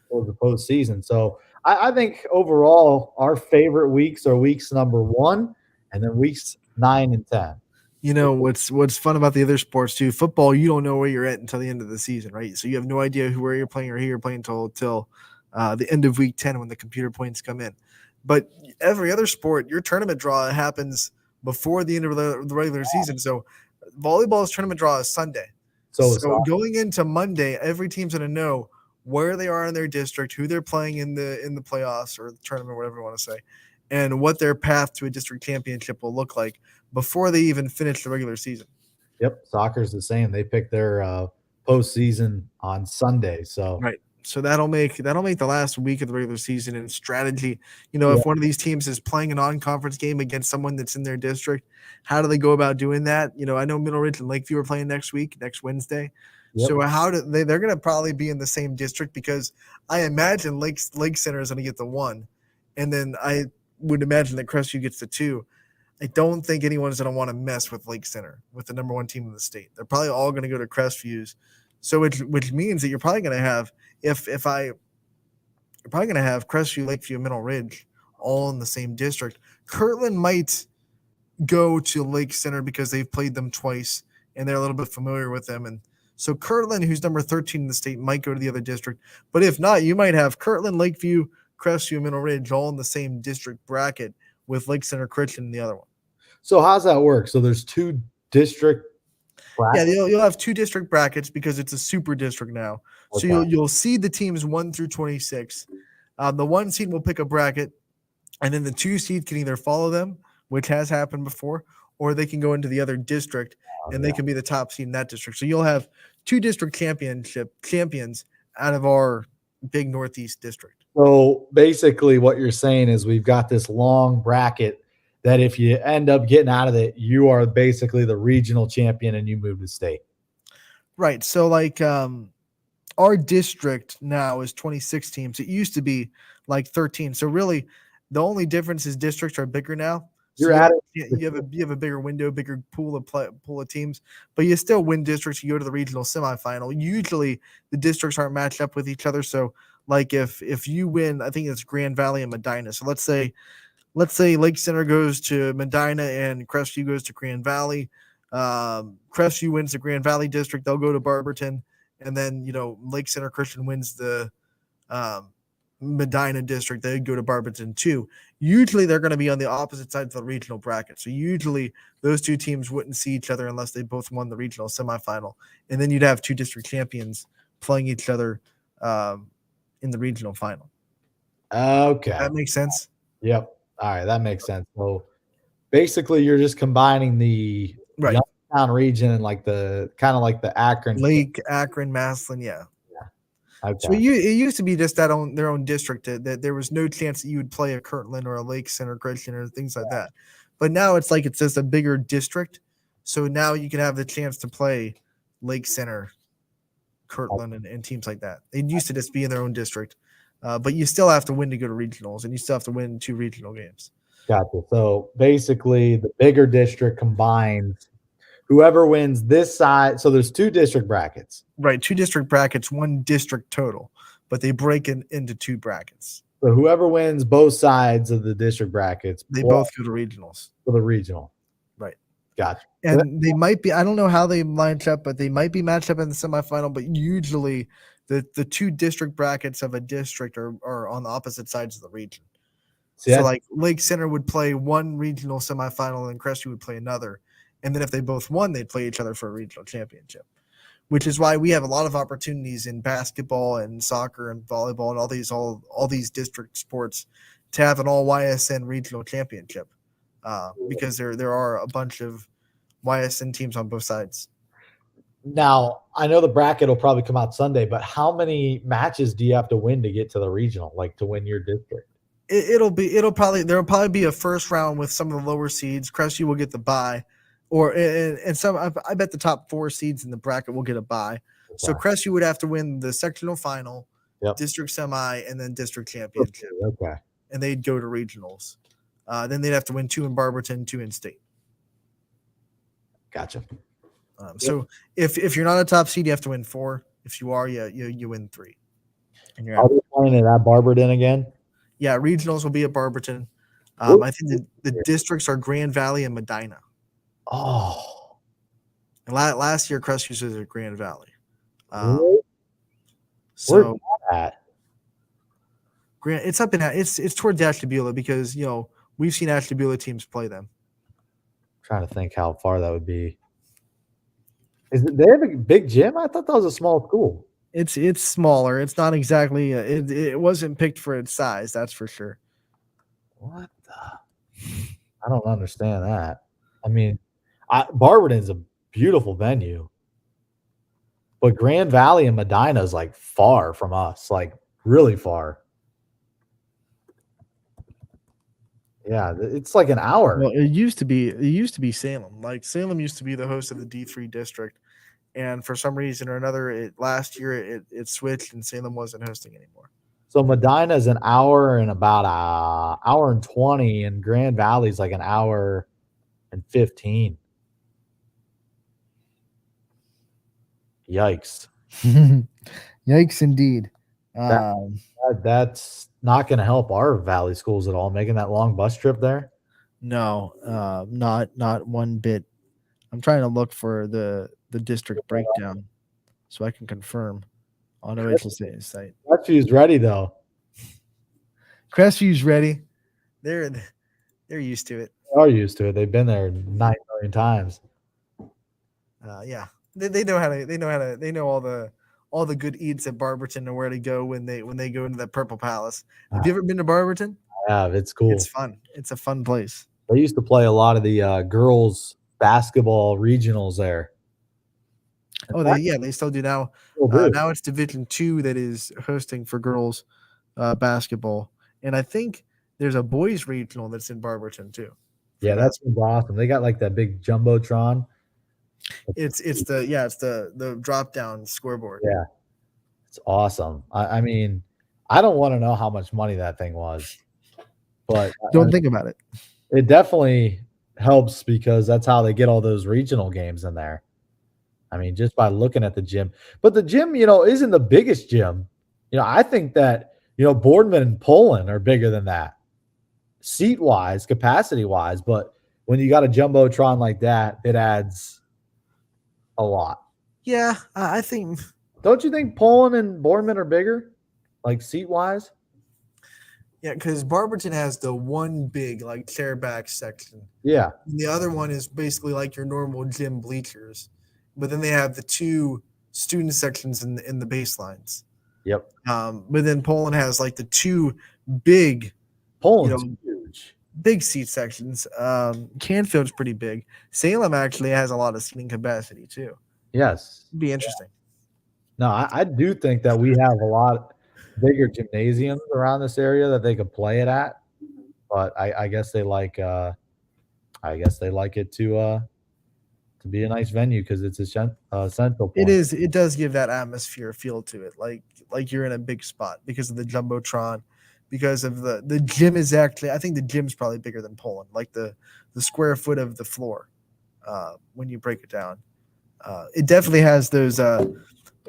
for the postseason. So I think overall our favorite weeks are weeks number 1 and then weeks 9 and 10. What's fun about the other sports too, football, you don't know where you're at until the end of the season, right? So you have no idea where you're playing or who you're playing till the end of week 10 when the computer points come in. But every other sport, your tournament draw happens before the end of the regular season. So volleyball's tournament draw is Sunday. So going into Monday, every team's going to know where they are in their district, who they're playing in the playoffs or the tournament, whatever you want to say, and what their path to a district championship will look like before they even finish the regular season. Yep, soccer's the same. They pick their postseason on Sunday. So right. So that'll make the last week of the regular season and strategy. If one of these teams is playing a non-conference game against someone that's in their district, how do they go about doing that? I know Middle Ridge and Lakeview are playing next Wednesday. Yep. So how do they're going to probably be in the same district because I imagine Lake Center is going to get the 1, and then I would imagine that Crestview gets the 2. I don't think anyone's going to want to mess with Lake Center, with the number 1 team in the state. They're probably all going to go to Crestview's. So which means that you're probably going to have you're probably going to have Crestview, Lakeview, Middle Ridge all in the same district. Kirtland might go to Lake Center because they've played them twice and they're a little bit familiar with them. And so Kirtland, who's number 13 in the state, might go to the other district. But if not, you might have Kirtland, Lakeview, Crestview, Middle Ridge all in the same district bracket with Lake Center Christian in the other one. So how's that work? So there's 2 district brackets? Yeah, you'll have 2 district brackets because it's a super district now. Okay. So you'll seed the teams 1 through 26. The 1 seed will pick a bracket. and then the 2 seed can either follow them, which has happened before, or they can go into the other district and they can be the top seed in that district. So you'll have 2 district champions out of our big Northeast district. So basically what you're saying is we've got this long bracket that if you end up getting out of it, you are basically the regional champion and you move to state. Right. So like our district now is 26 teams. It used to be like 13. So really the only difference is districts are bigger now. So you have a bigger window, bigger pool of teams, but you still win districts. You go to the regional semifinal. Usually the districts aren't matched up with each other. So like if you win, I think it's Grand Valley and Medina. So let's say Lake Center goes to Medina and Crestview goes to Grand Valley. Crestview wins the Grand Valley district. They'll go to Barberton, and then Lake Center Christian wins the Medina district. They go to Barberton too. Usually they're going to be on the opposite sides of the regional bracket. So usually those 2 teams wouldn't see each other unless they both won the regional semifinal, and then you'd have 2 district champions playing each other in the regional final. Okay, that makes sense. Yep. All right, that makes sense. So basically, you're just combining the Youngstown region and like the kind of like the Akron, Lake, Akron, Massillon, yeah. Okay. So it used to be just their own district that there was no chance that you would play a Kirtland or a Lake Center Christian or things like that. But now it's like it's just a bigger district. So now you can have the chance to play Lake Center, Kirtland, and teams like that. It used to just be in their own district. But you still have to win to go to regionals, and you still have to win 2 regional games. Gotcha. So basically, the bigger district combines whoever wins this side. So there's 2 district brackets. Right, 2 district brackets, 1 district total, but they break into 2 brackets. So whoever wins both sides of the district brackets, they both go to regionals. For the regional. Right. Gotcha. And they might be, I don't know how they line up, but they might be matched up in the semifinal, but usually the 2 district brackets of a district are on the opposite sides of the region. So like Lake Center would play 1 regional semifinal and Crestview would play another. And then if they both won, they'd play each other for a regional championship, which is why we have a lot of opportunities in basketball and soccer and volleyball and all these district sports to have an all YSN regional championship because there are a bunch of YSN teams on both sides. Now, I know the bracket will probably come out Sunday, but how many matches do you have to win to get to the regional, like to win your district? There'll probably be a first round with some of the lower seeds. Crestview will get the bye, and some. I bet the top 4 seeds in the bracket will get a bye. Okay. So Crestview would have to win the sectional final, district semi, and then district championship. Okay. And they'd go to regionals. Then they'd have to win 2 in Barberton, 2 in state. Gotcha. So if you're not a top seed, you have to win 4. If you are, you win 3. And you're Are we playing it at Barberton again? Yeah, regionals will be at Barberton. I think the districts are Grand Valley and Medina. Oh. And last year, Crestview was at Grand Valley. Where's that at? It's up in it's toward Ashtabula because we've seen Ashtabula teams play them. I'm trying to think how far that would be. They have a big gym? I thought that was a small school. It's smaller. It's not exactly. It wasn't picked for its size. That's for sure. What the? I don't understand that. I mean, Barberton's a beautiful venue, but Grand Valley and Medina is like far from us, like really far. Yeah, it's like an hour. Well, it used to be Salem. Like Salem used to be the host of the D3 district, and for some reason or another, last year it switched and Salem wasn't hosting anymore. So Medina is an hour and about an hour and 20, and Grand Valley is like an hour and 15. Yikes! Yikes, indeed. That's not going to help our Valley schools at all. Making that long bus trip there. No, not one bit. I'm trying to look for the district breakdown so I can confirm on OHSA's site. Crestview's ready though. Crestview's ready. They're used to it. They are used to it. They've been there 9 million times. Yeah, they know how to. They know all the good eats at Barberton and where to go when they go into the Purple Palace. Have you ever been to Barberton? have. It's cool. It's fun. It's a fun place. They used to play a lot of the girls basketball regionals there. Oh, they still do now. Now it's Division II that is hosting for girls basketball, and I think there's a boys regional that's in Barberton too. Yeah, that's from Boston. They got like that big jumbotron. It's the drop down scoreboard. Yeah, it's awesome. I mean, I don't want to know how much money that thing was, but don't think about it. It definitely helps because that's how they get all those regional games in there. I mean, just by looking at the gym. But the gym, isn't the biggest gym. I think that, Boardman and Poland are bigger than that. Seat-wise, capacity-wise. But when you got a jumbotron like that, it adds a lot. Yeah, I think. Don't you think Poland and Boardman are bigger? Like seat-wise? Yeah, because Barberton has the one big, like, chair back section. Yeah. And the other one is basically like your normal gym bleachers. But then they have the two student sections in the baselines. Yep. But then Poland has like the two big, Poland's huge, big seat sections. Canfield's pretty big. Salem actually has a lot of seating capacity too. Yes. It'd be interesting. No, I do think that we have a lot bigger gymnasiums around this area that they could play it at. But I guess they like it to be a nice venue because it's a central point. It is. It does give that atmosphere feel to it, like you're in a big spot because of the jumbotron, because of the gym is actually. I think the gym's probably bigger than Poland, like the square foot of the floor. When you break it down, it definitely has those.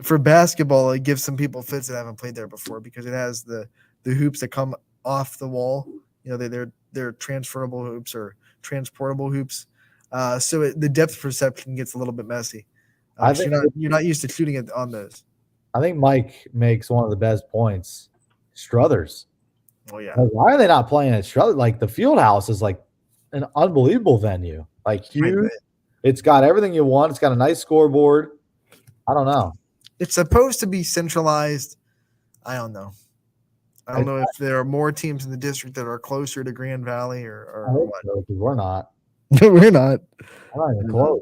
For basketball, it gives some people fits that haven't played there before because it has the hoops that come off the wall. They're transferable hoops or transportable hoops. So the depth perception gets a little bit messy. I think you're not used to shooting it on those. I think Mike makes one of the best points. Struthers. Oh yeah. Like, why are they not playing at Struthers? Like the field house is like an unbelievable venue. Like huge. It's got everything you want. It's got a nice scoreboard. I don't know. It's supposed to be centralized. I don't know. I don't know if there are more teams in the district that are closer to Grand Valley or what. So, we're not. We're not. I'm not even close.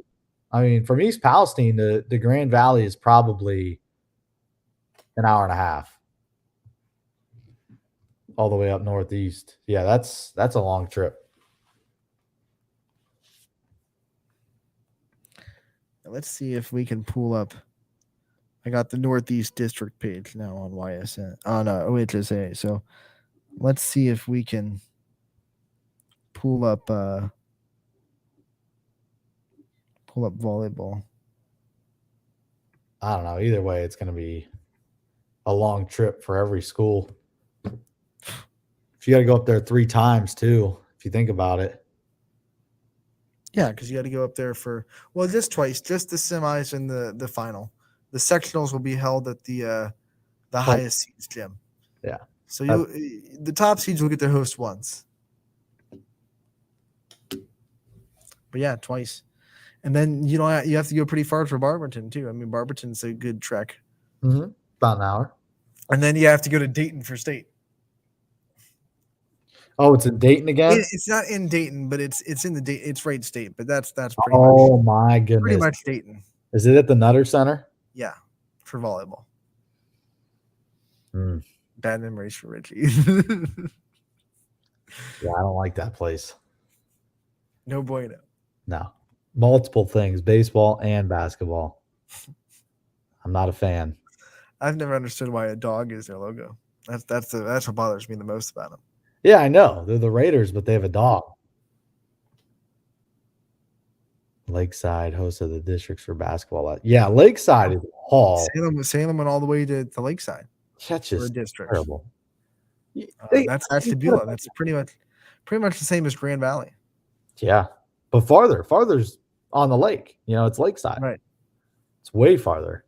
I mean, from East Palestine to Grand Valley is probably an hour and a half. All the way up northeast. Yeah, that's a long trip. Let's see if we can pull up. I got the Northeast District page now on YSN on OHSA. So let's see if we can pull up volleyball. I don't know. Either way, it's going to be a long trip for every school. If you got to go up there 3 times too, if you think about it. Yeah, because you got to go up there just twice, just the semis and the final. The sectionals will be held at the highest seeds gym. Yeah. So the top seeds will get to host once. But yeah, twice. And then you have to go pretty far for Barberton too. I mean, Barberton's a good trek. Mm-hmm. About an hour. And then you have to go to Dayton for state. Oh, it's in Dayton again? It's not in Dayton, but it's in the Dayton. It's Wright State, but that's pretty much. Oh my goodness! Pretty much Dayton. Is it at the Nutter Center? Yeah, for volleyball. Mm. Bad memories for Richie. Yeah, I don't like that place. No bueno. No, multiple things: baseball and basketball. I'm not a fan. I've never understood why a dog is their logo. That's what bothers me the most about them. Yeah, I know. They're the Raiders, but they have a dog. Lakeside, host of the districts for basketball. Yeah, Lakeside is Hall. Salem went all the way to Lakeside. That's just terrible. That's Ashtabula. That's pretty much the same as Grand Valley. Yeah, but farther's on the lake. It's Lakeside. Right. It's way farther.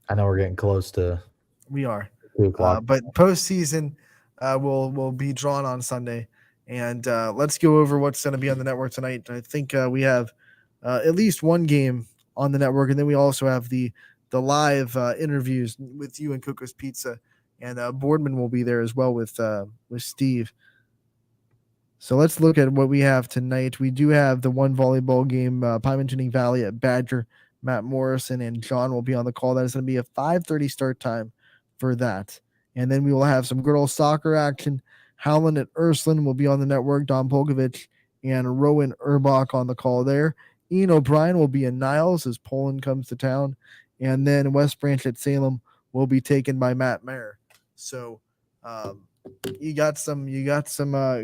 I know we're getting close to. We are. 2 o'clock. But postseason will be drawn on Sunday, and let's go over what's going to be on the network tonight. I think we have at least one game on the network, and then we also have the live interviews with you and Coco's Pizza and Boardman will be there as well with Steve. So let's look at what we have tonight. We do have the one volleyball game, Pymantuning Valley at Badger. Matt Morrison and John will be on the call. That is going to be a 5:30 start time for that. And then we will have some girls soccer action. Howland at Ursuline will be on the network. Don Polkovich and Rowan Urbach on the call there. Ian O'Brien will be in Niles as Poland comes to town. And then West Branch at Salem will be taken by Matt Mayer. So you got some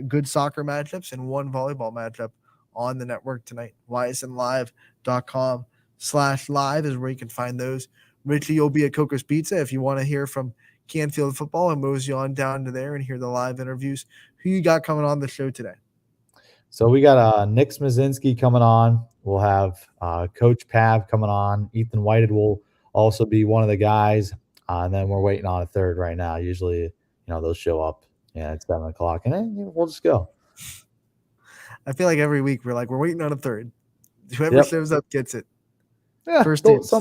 good soccer matchups and one volleyball matchup on the network tonight. ysnlive.com/live is where you can find those. Richie, you'll be at Coco's Pizza if you want to hear from Canfield football and mosey on down to there and hear the live interviews. Who you got coming on the show today? So we got Nick Smazinski coming on. We'll have Coach Pav coming on. Ethan Whited will also be one of the guys. And then we're waiting on a third right now. Usually, they'll show up at 7 o'clock and then we'll just go. I feel like every week we're waiting on a third. Whoever shows up gets it. Yeah, first dibs.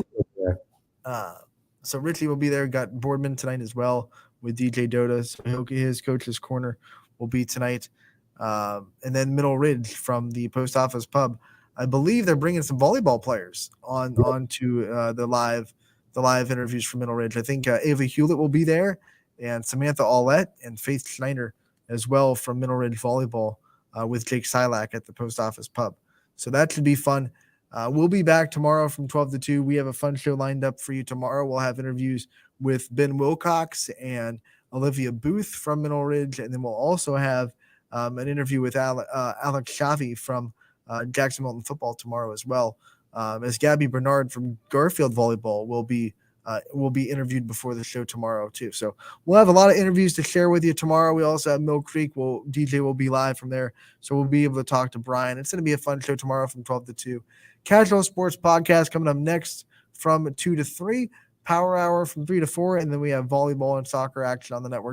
So Richie will be there. Got Boardman tonight as well with DJ Dota. So his coach's corner will be tonight. And then Middle Ridge from the Post Office Pub. I believe they're bringing some volleyball players onto the live interviews from Middle Ridge. I think Ava Hewlett will be there, and Samantha Aulette and Faith Schneider as well from Middle Ridge Volleyball with Jake Silak at the Post Office Pub. So that should be fun. We'll be back tomorrow from 12 to 2. We have a fun show lined up for you tomorrow. We'll have interviews with Ben Wilcox and Olivia Booth from Middle Ridge, and then we'll also have an interview with Alex Shavi from Jackson Milton Football tomorrow as well. As Gabby Bernard from Garfield Volleyball will be interviewed before the show tomorrow too. So we'll have a lot of interviews to share with you tomorrow. We also have Mill Creek. DJ will be live from there, so we'll be able to talk to Brian. It's going to be a fun show tomorrow from 12 to 2. Casual Sports Podcast coming up next from 2 to 3. Power Hour from 3 to 4, and then we have volleyball and soccer action on the network